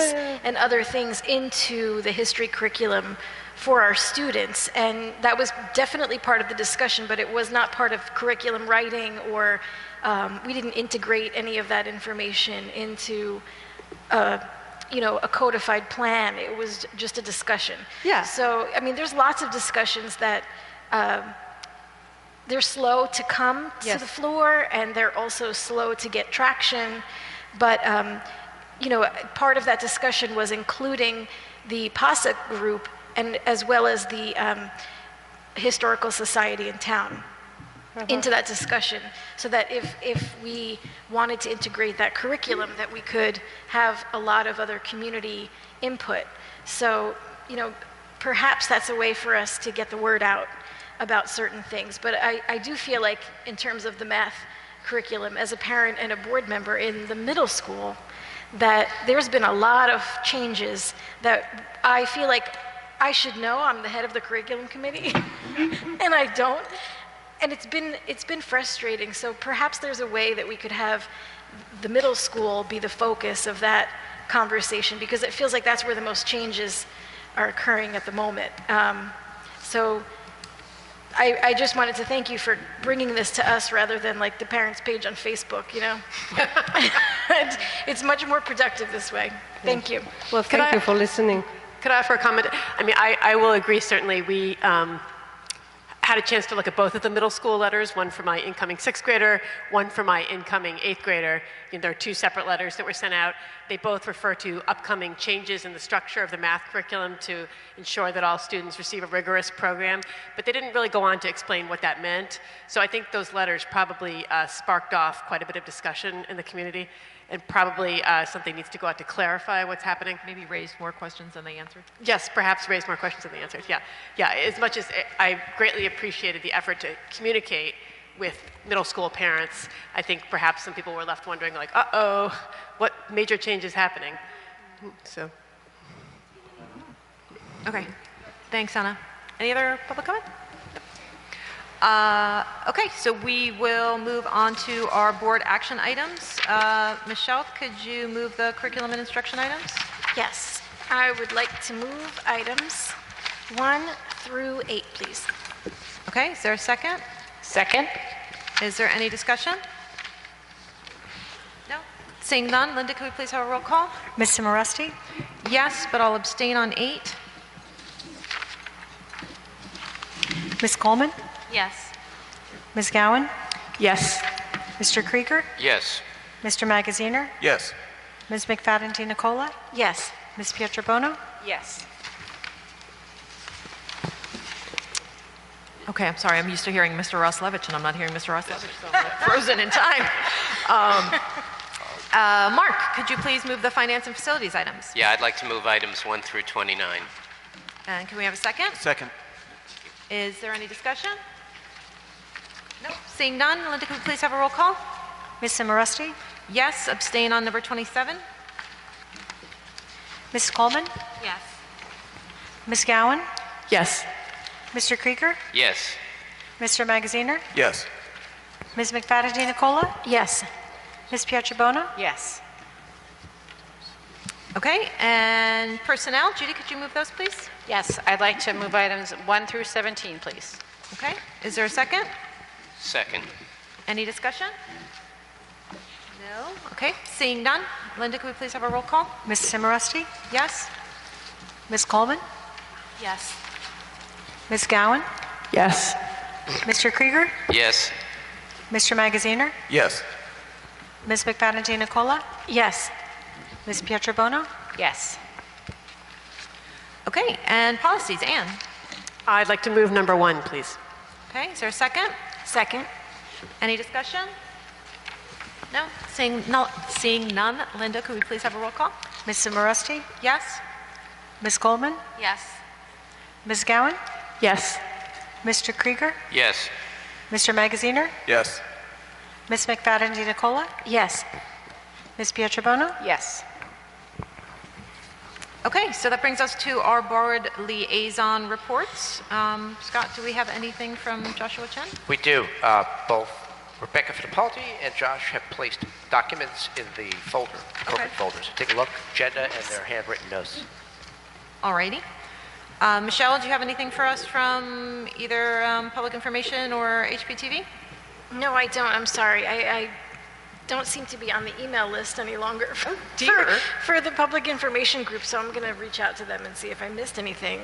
Speaker 10: and other things into the history curriculum for our students. And that was definitely part of the discussion, but it was not part of curriculum writing, or we didn't integrate any of that information into a codified plan. It was just a discussion.
Speaker 15: Yeah.
Speaker 10: So, there's lots of discussions that they're slow to come to the floor, and they're also slow to get traction. But, part of that discussion was including the PASA group and as well as the Historical Society in town into that discussion, so that if we wanted to integrate that curriculum, that we could have a lot of other community input. So, perhaps that's a way for us to get the word out about certain things. But I do feel like in terms of the math curriculum, as a parent and a board member in the middle school, that there's been a lot of changes that I feel like I should know. I'm the head of the curriculum committee, and I don't. And it's been frustrating. So perhaps there's a way that we could have the middle school be the focus of that conversation, because it feels like that's where the most changes are occurring at the moment. So I just wanted to thank you for bringing this to us rather than like the parents' page on Facebook, It's much more productive this way. Thank you.
Speaker 15: Well, thank you for listening.
Speaker 4: Could I offer a comment? I will agree, certainly. We had a chance to look at both of the middle school letters, one for my incoming 6th grader, one for my incoming 8th grader. There are 2 separate letters that were sent out. They both refer to upcoming changes in the structure of the math curriculum to ensure that all students receive a rigorous program, but they didn't really go on to explain what that meant. So I think those letters probably sparked off quite a bit of discussion in the community, and probably something needs to go out to clarify what's happening.
Speaker 2: Maybe raise more questions than they answered?
Speaker 4: Yes, perhaps raise more questions than they answered, yeah. As much as I greatly appreciated the effort to communicate with middle school parents, I think perhaps some people were left wondering, like, uh-oh, what major change is happening? So.
Speaker 2: Okay, thanks, Anna. Any other public comment? Okay, so we will move on to our board action items. Michelle, could you move the curriculum and instruction items?
Speaker 10: Yes, I would like to move items 1 through 8, please.
Speaker 2: Okay, is there a second?
Speaker 13: Second.
Speaker 2: Is there any discussion? No? Seeing none, Linda, could we please have a roll call?
Speaker 11: Ms. Simoresti?
Speaker 2: Yes, but I'll abstain on 8.
Speaker 11: Ms. Coleman?
Speaker 14: Yes.
Speaker 11: Ms. Gowan?
Speaker 4: Yes.
Speaker 11: Mr. Krieger?
Speaker 6: Yes.
Speaker 11: Mr. Magaziner?
Speaker 1: Yes.
Speaker 11: Ms. McFadden Nicola?
Speaker 10: Yes.
Speaker 11: Ms. Pietrobono?
Speaker 13: Yes.
Speaker 2: Okay, I'm sorry, I'm used to hearing Mr. Roslevich, and I'm not hearing Mr. Roslevich, so I'm frozen in time. Mark, could you please move the finance and facilities items?
Speaker 6: Yeah, I'd like to move items 1 through 29.
Speaker 2: And can we have a second?
Speaker 1: Second.
Speaker 2: Is there any discussion? No. Seeing none, Linda, could we please have a roll call?
Speaker 11: Ms. Simoresti?
Speaker 2: Yes, abstain on number 27.
Speaker 11: Ms. Coleman?
Speaker 14: Yes.
Speaker 11: Ms. Gowan?
Speaker 4: Yes.
Speaker 11: Mr. Krieger?
Speaker 6: Yes.
Speaker 11: Mr. Magaziner?
Speaker 1: Yes.
Speaker 11: Ms. McFadden Nicola?
Speaker 10: Yes.
Speaker 11: Ms. Pietrobono?
Speaker 13: Yes.
Speaker 2: Okay, and personnel, Judy, could you move those, please?
Speaker 13: Yes, I'd like to move items 1 through 17, please.
Speaker 2: Okay, is there a second?
Speaker 6: Second.
Speaker 2: Any discussion? No. Okay, seeing none. Linda, could we please have a roll call?
Speaker 11: Ms. Simorosky?
Speaker 2: Yes?
Speaker 11: Ms. Coleman?
Speaker 14: Yes.
Speaker 11: Ms. Gowan?
Speaker 4: Yes.
Speaker 11: Mr. Krieger?
Speaker 6: Yes.
Speaker 11: Mr. Magaziner?
Speaker 1: Yes.
Speaker 11: Ms. McFadden Di Nicola?
Speaker 10: Yes.
Speaker 11: Ms. Pietrobono?
Speaker 13: Yes.
Speaker 2: Okay, and policies, Anne.
Speaker 4: I'd like to move number 1, please.
Speaker 2: Okay, is there a second?
Speaker 10: Second.
Speaker 2: Any discussion? No? Seeing none. Linda, could we please have a roll call?
Speaker 11: Ms. Simorosky?
Speaker 2: Yes?
Speaker 11: Ms. Coleman?
Speaker 14: Yes.
Speaker 11: Ms. Gowan?
Speaker 4: Yes.
Speaker 11: Mr. Krieger?
Speaker 6: Yes.
Speaker 11: Mr. Magaziner?
Speaker 1: Yes.
Speaker 11: Ms. McFadden Di Nicola?
Speaker 10: Yes.
Speaker 11: Ms. Pietrobono?
Speaker 13: Yes.
Speaker 2: Okay, so that brings us to our board liaison reports. Scott, do we have anything from Joshua Chen?
Speaker 8: We do. Both Rebecca Fittipaldi and Josh have placed documents in the folder, appropriate folders. Take a look, agenda and their handwritten notes.
Speaker 2: Alrighty. Michelle, do you have anything for us from either Public Information or HPTV?
Speaker 10: No, I don't. I'm sorry. I don't seem to be on the email list any longer for the public information group, so I'm going to reach out to them and see if I missed anything,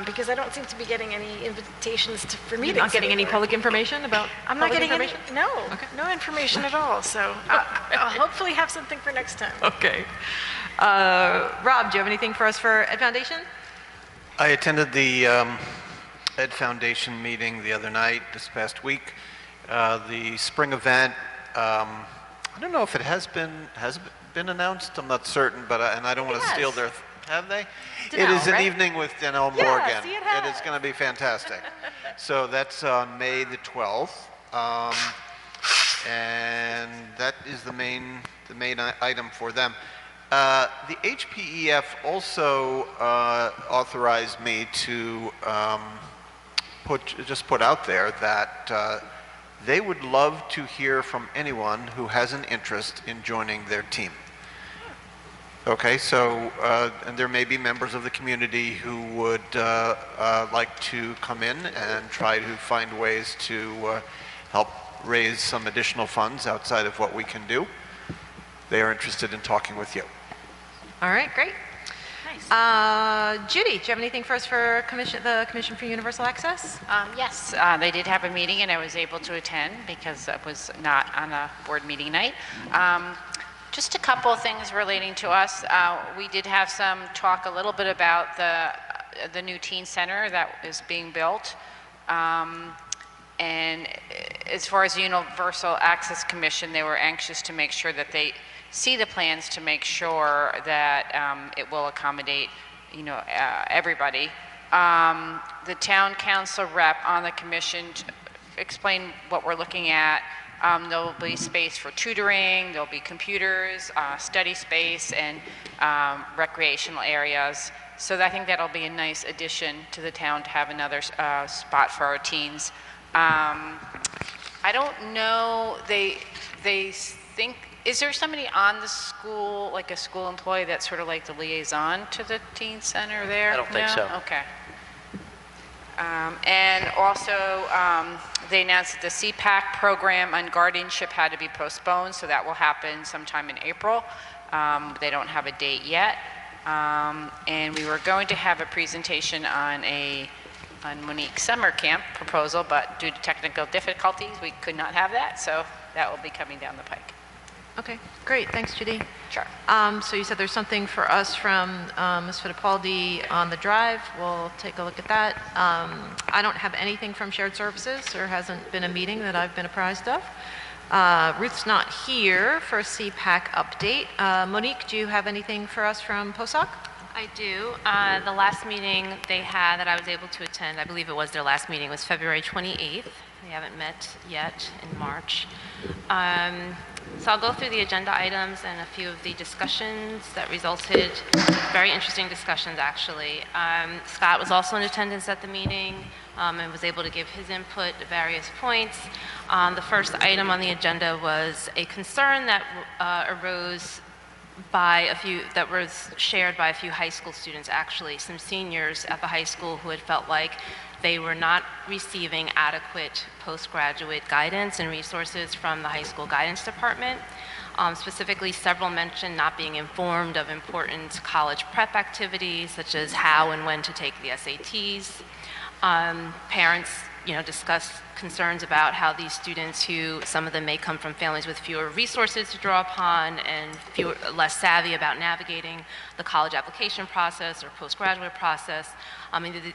Speaker 10: because I don't seem to be getting any invitations for meetings.
Speaker 2: You're not getting any
Speaker 10: anymore.
Speaker 2: public information about
Speaker 10: I'm not
Speaker 2: public
Speaker 10: getting
Speaker 2: information?
Speaker 10: no information at all, so I'll hopefully have something for next time.
Speaker 2: Okay. Rob, do you have anything for us for Ed Foundation?
Speaker 1: I attended the Ed Foundation meeting the other night, this past week. The spring event, I don't know if it has been announced. I'm not certain, but and I don't want to steal their. Have they?
Speaker 2: Danelle,
Speaker 1: it is an
Speaker 2: right?
Speaker 1: evening with Danelle
Speaker 2: Yeah,
Speaker 1: Morgan.
Speaker 2: see, it
Speaker 1: It is going to be fantastic. So that's on May the 12th, and that is the main item for them. The HPEF also authorized me to put out there that they would love to hear from anyone who has an interest in joining their team. Okay, so and there may be members of the community who would like to come in and try to find ways to help raise some additional funds outside of what we can do. They are interested in talking with you.
Speaker 2: All right, great. Nice. Judy, do you have anything for us for the Commission for Universal Access?
Speaker 13: Yes, they did have a meeting and I was able to attend because it was not on a board meeting night. Just a couple of things relating to us. We did have some talk a little bit about the new teen center that is being built. And as far as the Universal Access Commission, they were anxious to make sure that they see the plans to make sure that it will accommodate, everybody. The town council rep on the commission explained what we're looking at. There'll be space for tutoring, there'll be computers, study space, and recreational areas. So I think that'll be a nice addition to the town to have another spot for our teens. I don't know, they think, is there somebody on the school, like a school employee that's sort of like the liaison to the teen center there?
Speaker 8: I don't think so.
Speaker 13: Okay. And also, they announced that the CPAC program on guardianship had to be postponed, so that will happen sometime in April. They don't have a date yet. And we were going to have a presentation on Monique's summer camp proposal, but due to technical difficulties, we could not have that, so that will be coming down the pike.
Speaker 2: Okay, great. Thanks, Judy.
Speaker 13: Sure.
Speaker 2: So you said there's something for us from Ms. Fittipaldi on the drive. We'll take a look at that. I don't have anything from Shared Services. There hasn't been a meeting that I've been apprised of. Ruth's not here for a CPAC update. Monique, do you have anything for us from POSOC?
Speaker 14: I do. The last meeting they had that I was able to attend, I believe it was their last meeting, was February 28th. They haven't met yet in March. So I'll go through the agenda items and a few of the discussions that resulted. Very interesting discussions, actually. Scott was also in attendance at the meeting and was able to give his input to various points. The first item on the agenda was a concern that arose that was shared by a few high school students, actually, some seniors at the high school who had felt like they were not receiving adequate postgraduate guidance and resources from the high school guidance department. Specifically, several mentioned not being informed of important college prep activities, such as how and when to take the SATs. Parents, discussed concerns about how these students, who some of them may come from families with fewer resources to draw upon and less savvy about navigating the college application process or postgraduate process.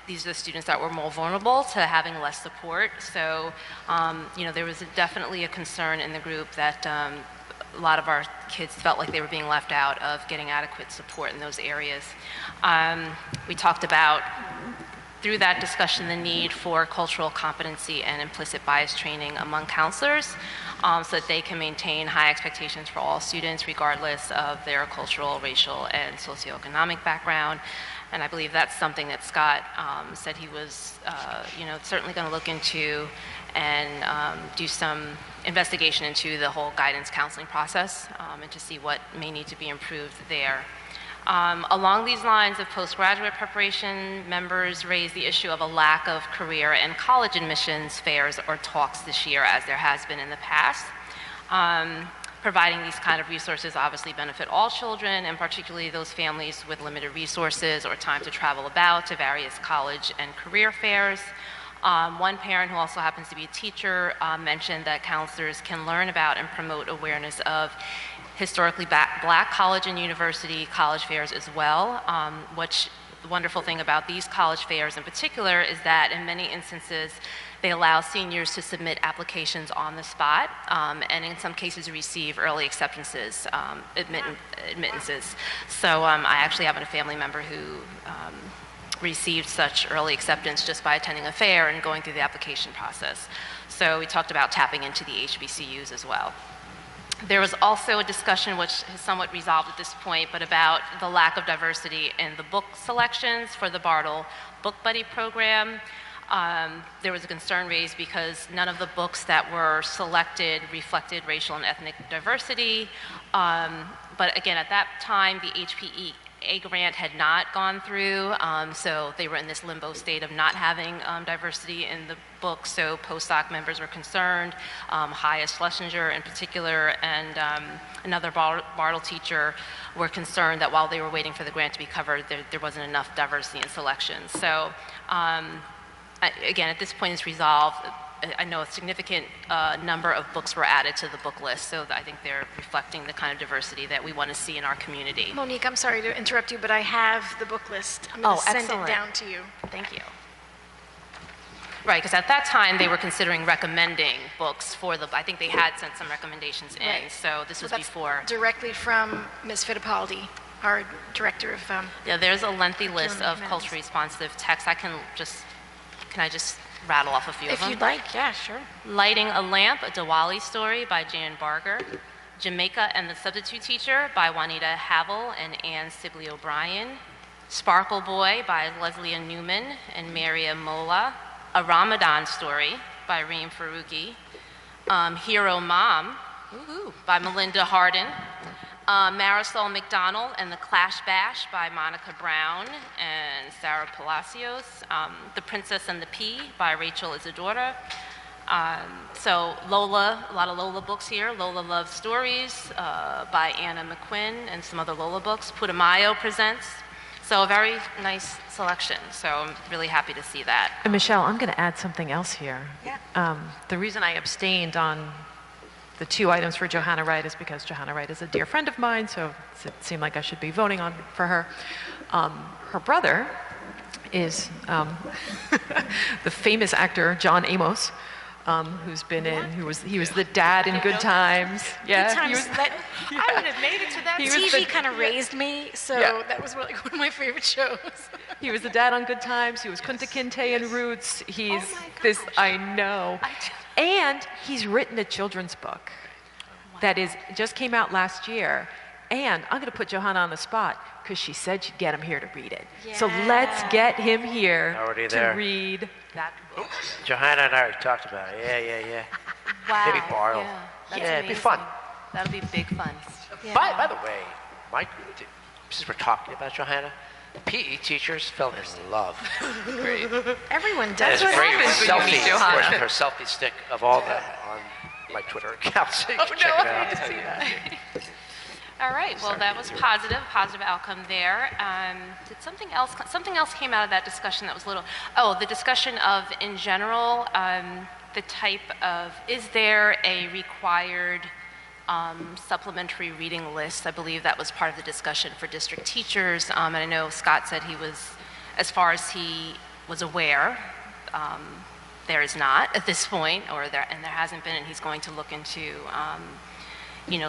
Speaker 14: These are the students that were more vulnerable to having less support. So, there was definitely a concern in the group that a lot of our kids felt like they were being left out of getting adequate support in those areas. We talked about, through that discussion, the need for cultural competency and implicit bias training among counselors so that they can maintain high expectations for all students regardless of their cultural, racial, and socioeconomic background. And I believe that's something that Scott said he was certainly going to look into and do some investigation into the whole guidance counseling process and to see what may need to be improved there. Along these lines of postgraduate preparation, members raised the issue of a lack of career and college admissions fairs or talks this year, as there has been in the past. Providing these kind of resources obviously benefit all children, and particularly those families with limited resources or time to travel about to various college and career fairs. One parent, who also happens to be a teacher, mentioned that counselors can learn about and promote awareness of historically black college and university college fairs as well, which the wonderful thing about these college fairs in particular is that in many instances they allow seniors to submit applications on the spot and in some cases receive early acceptances, admittances. So I actually have a family member who received such early acceptance just by attending a fair and going through the application process. So we talked about tapping into the HBCUs as well. There was also a discussion, which has somewhat resolved at this point, but about the lack of diversity in the book selections for the Bartle Book Buddy program. There was a concern raised because none of the books that were selected reflected racial and ethnic diversity. But again, at that time, the HPEA grant had not gone through, so they were in this limbo state of not having diversity in the book, so postdoc members were concerned. Haya Schlesinger in particular and another Bartle teacher were concerned that while they were waiting for the grant to be covered, there wasn't enough diversity in selections. So again, at this point it's resolved. I know a significant number of books were added to the book list, so I think they're reflecting the kind of diversity that we want to see in our community.
Speaker 10: Monique, I'm sorry to interrupt you, but I have the book list. I'm going to send it down to you.
Speaker 14: Thank you. Right, because at that time they were considering recommending books for the, I think they had sent some recommendations in, right. So this was before.
Speaker 10: Directly from Ms. Fittipaldi, our director of
Speaker 14: yeah, there's a lengthy list of culturally responsive texts. Can I just rattle off a few of them?
Speaker 10: If you'd like, yeah, sure.
Speaker 14: Lighting a Lamp, a Diwali Story by Jan Barger. Jamaica and the Substitute Teacher by Juanita Havel and Anne Sibley O'Brien. Sparkle Boy by Leslie Newman and Maria Mola. A Ramadan Story by Reem Faruqi. Hero Mom by Melinda Hardin. Marisol McDonald and the Clash Bash by Monica Brown and Sarah Palacios. The Princess and the Pea by Rachel Isadora. So Lola, a lot of Lola books here. Lola Loves Stories by Anna McQuinn and some other Lola books. Putumayo presents. So a very nice selection. So I'm really happy to see that.
Speaker 16: And Michelle, I'm going to add something else here.
Speaker 10: Yeah.
Speaker 16: The reason I abstained on the two items for Johanna Wright is because Johanna Wright is a dear friend of mine, so it seemed like I should be voting for her. Her brother is the famous actor John Amos, who's been he was the dad in Good Times. Yeah,
Speaker 10: Good Times. I would have made it to that. TV kind of raised me, so that was like one of my favorite shows.
Speaker 16: He was the dad on Good Times. He was Kunta Kinte in Roots. He's this. I know. And he's written a children's book that just came out last year. And I'm going to put Johanna on the spot because she said she'd get him here to read it. Yeah. So let's get him here to read that book.
Speaker 8: Johanna and I already talked about it. Yeah.
Speaker 14: Wow.
Speaker 8: Maybe Bartle.
Speaker 14: Yeah,
Speaker 8: it'd be fun.
Speaker 14: That'll be big fun.
Speaker 10: Yeah.
Speaker 8: By the way, since we're talking about Johanna, PE teachers fell in love. Great.
Speaker 10: Everyone does.
Speaker 8: What
Speaker 10: happens
Speaker 8: when you meet Johanna. Her selfie stick of all them on my Twitter account. So you can check it out.
Speaker 16: I need to see that.
Speaker 14: All right, well, that was positive outcome there. Did something else came out of that discussion that was a little, the discussion of, in general, the type of, is there a required supplementary reading list? I believe that was part of the discussion for district teachers, and I know Scott said he was, as far as he was aware, there is not at this point, and there hasn't been, and he's going to look into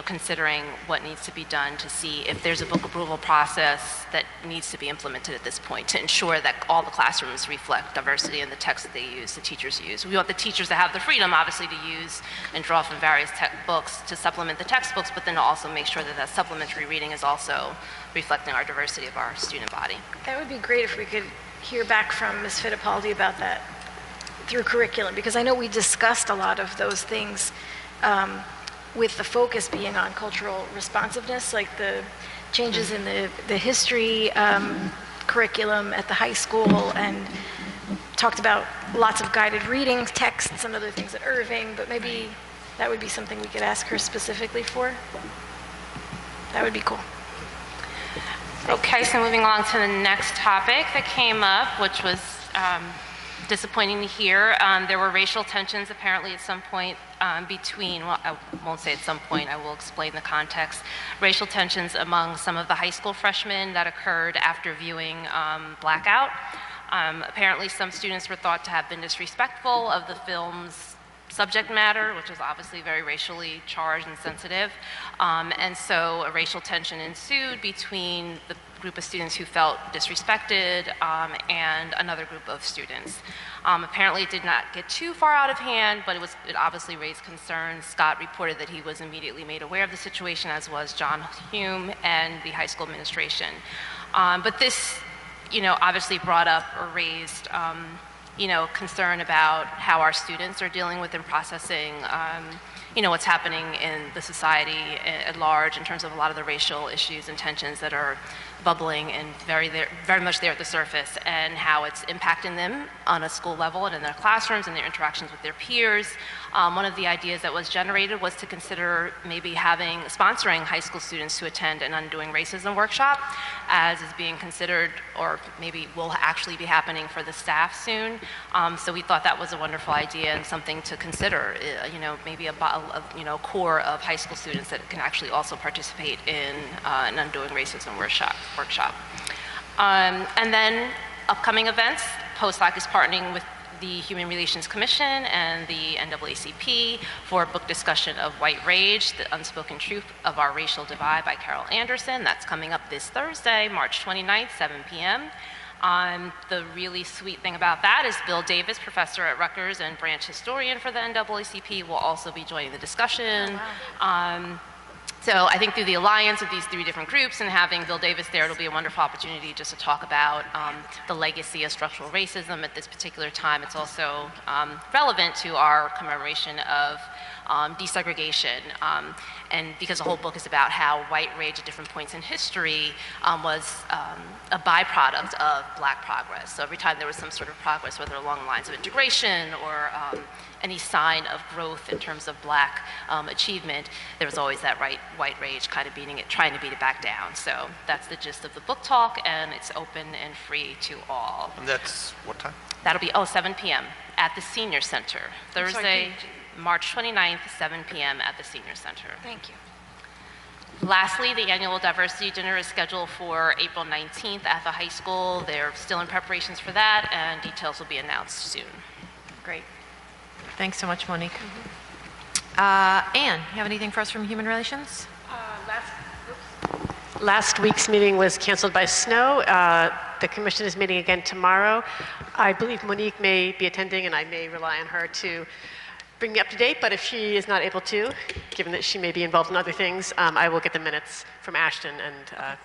Speaker 14: considering what needs to be done to see if there's a book approval process that needs to be implemented at this point to ensure that all the classrooms reflect diversity in the text that they use, the teachers use. We want the teachers to have the freedom, obviously, to use and draw from various books to supplement the textbooks, but then to also make sure that that supplementary reading is also reflecting our diversity of our student body.
Speaker 10: That would be great if we could hear back from Ms. Fittipaldi about that through curriculum, because I know we discussed a lot of those things with the focus being on cultural responsiveness, like the changes in the history curriculum at the high school, and talked about lots of guided reading texts and other things at Irving, but maybe that would be something we could ask her specifically for. That would be cool.
Speaker 14: Okay, so moving along to the next topic that came up, which was disappointing to hear. There were racial tensions apparently at some point between, well, I won't say at some point, I will explain the context, racial tensions among some of the high school freshmen that occurred after viewing Blackout. Apparently some students were thought to have been disrespectful of the film's subject matter, which was obviously very racially charged and sensitive. And so a racial tension ensued between the group of students who felt disrespected and another group of students. Apparently it did not get too far out of hand, but it obviously raised concerns. Scott reported that he was immediately made aware of the situation, as was John Hume and the high school administration. But this, obviously brought up or raised concern about how our students are dealing with and processing, what's happening in the society at large in terms of a lot of the racial issues and tensions that are bubbling and very much there at the surface, and how it's impacting them on a school level and in their classrooms and their interactions with their peers. One of the ideas that was generated was to consider maybe sponsoring high school students to attend an Undoing Racism workshop, as is being considered, or maybe will actually be happening for the staff soon. So we thought that was a wonderful idea and something to consider, maybe a core of high school students that can actually also participate in an Undoing Racism workshop. And then upcoming events, Postdoc is partnering with the Human Relations Commission and the NAACP for a book discussion of White Rage, The Unspoken Truth of Our Racial Divide by Carol Anderson. That's coming up this Thursday, March 29th, 7 p.m. The really sweet thing about that is Bill Davis, professor at Rutgers and branch historian for the NAACP, will also be joining the discussion. Oh, wow. So I think through the alliance of these three different groups and having Bill Davis there, it'll be a wonderful opportunity just to talk about the legacy of structural racism at this particular time. It's also relevant to our commemoration of desegregation, and because the whole book is about how white rage at different points in history was a byproduct of Black progress. So every time there was some sort of progress, whether along the lines of integration or any sign of growth in terms of Black achievement, there was always that white rage kind of trying to beat it back down. So that's the gist of the book talk, and it's open and free to all.
Speaker 1: And that's what time?
Speaker 14: That'll be 7 p.m. at the Senior Center, Thursday, March 29th, 7 p.m. at the Senior Center.
Speaker 10: Thank you.
Speaker 14: Lastly, the annual diversity dinner is scheduled for April 19th at the high school. They're still in preparations for that, and details will be announced soon.
Speaker 2: Great. Thanks so much, Monique. Anne, you have anything for us from Human Relations?
Speaker 4: Last week's meeting was canceled by snow. The commission is meeting again tomorrow. I believe Monique may be attending, and I may rely on her to bring me up to date, but if she is not able to, given that she may be involved in other things, I will get the minutes from Ashton and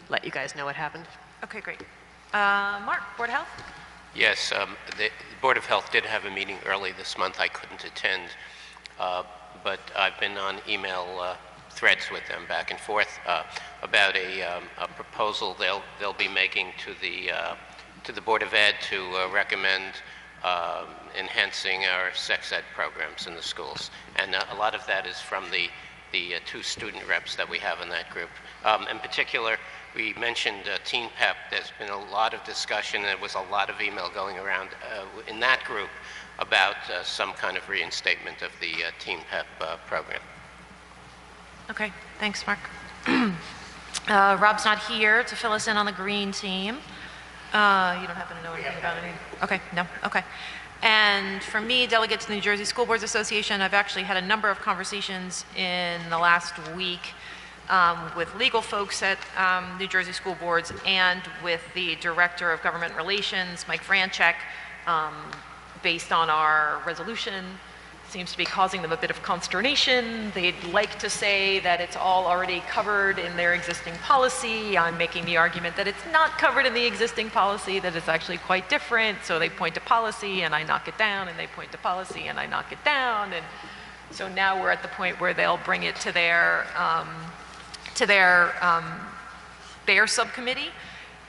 Speaker 4: let you guys know what happened.
Speaker 2: Okay, great. Mark, Board of Health?
Speaker 6: Yes, the Board of Health did have a meeting early this month. I couldn't attend, but I've been on email threads with them back and forth about a proposal they'll be making to the Board of Ed to recommend enhancing our sex ed programs in the schools. And a lot of that is from the the 2 student reps that we have in that group. In particular, we mentioned Teen Pep. There's been a lot of discussion, and there was a lot of email going around in that group about some kind of reinstatement of the Teen Pep program.
Speaker 2: Okay, thanks, Mark. Rob's not here to fill us in on the green team. You don't happen to know anything about any? Okay, no, okay. And for me, delegate to the New Jersey School Boards Association, I've actually had a number of conversations in the last week with legal folks at New Jersey School Boards and with the Director of Government Relations, Mike Franchek, based on our resolution. Seems to be causing them a bit of consternation. They'd like to say that it's all already covered in their existing policy. I'm making the argument that it's not covered in the existing policy, that it's actually quite different. So they point to policy and I knock it down, and they point to policy and I knock it down. And so now we're at the point where they'll bring it to their subcommittee,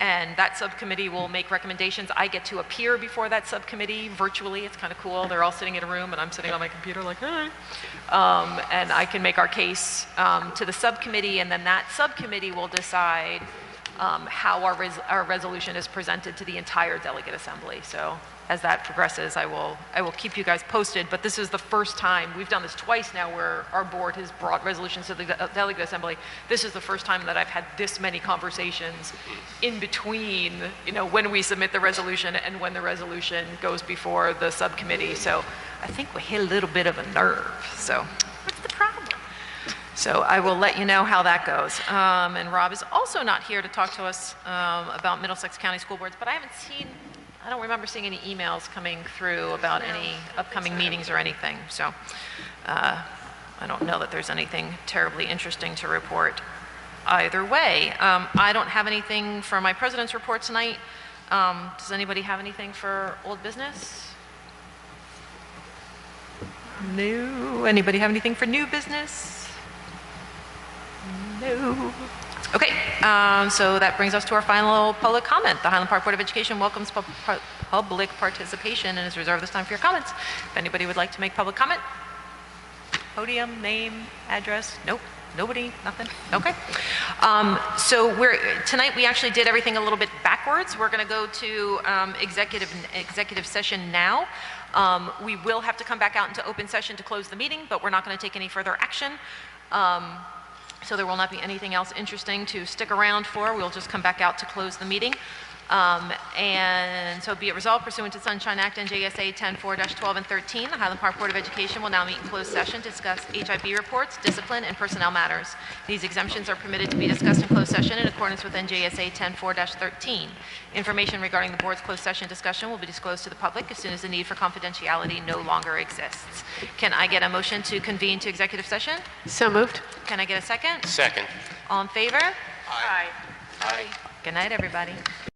Speaker 2: and that subcommittee will make recommendations. I get to appear before that subcommittee virtually. It's kind of cool. They're all sitting in a room, and I'm sitting on my computer like, hi. And I can make our case to the subcommittee, and then that subcommittee will decide how our resolution is presented to the entire delegate assembly. So as that progresses, I will keep you guys posted, but this is the first time, we've done this twice now where our board has brought resolutions to the delegate assembly. This is the first time that I've had this many conversations in between, when we submit the resolution and when the resolution goes before the subcommittee. So I think we hit a little bit of a nerve. So what's the problem? So I will let you know how that goes. And Rob is also not here to talk to us about Middlesex County School Boards, but I don't remember seeing any emails coming through about any upcoming meetings or anything. So I don't know that there's anything terribly interesting to report either way. I don't have anything for my president's report tonight. Does anybody have anything for old business? No. Anybody have anything for new business? No. Okay, so that brings us to our final public comment. The Highland Park Board of Education welcomes public participation and is reserved this time for your comments. If anybody would like to make public comment, podium, name, address, nope, nobody, nothing, okay. So tonight we actually did everything a little bit backwards. We're gonna go to executive session now. We will have to come back out into open session to close the meeting, but we're not gonna take any further action. So there will not be anything else interesting to stick around for. We'll just come back out to close the meeting. And so be it resolved pursuant to Sunshine Act and JSA 10-4-12 and 13, the Highland Park Board of Education will now meet in closed session to discuss HIB reports, discipline, and personnel matters. These exemptions are permitted to be discussed in closed session in accordance with NJSA 10-4-13. Information regarding the board's closed session discussion will be disclosed to the public as soon as the need for confidentiality no longer exists. Can I get a motion to convene to executive session?
Speaker 4: So moved.
Speaker 2: Can I get a second?
Speaker 6: Second.
Speaker 2: All in favor?
Speaker 6: Aye.
Speaker 2: Good night, everybody.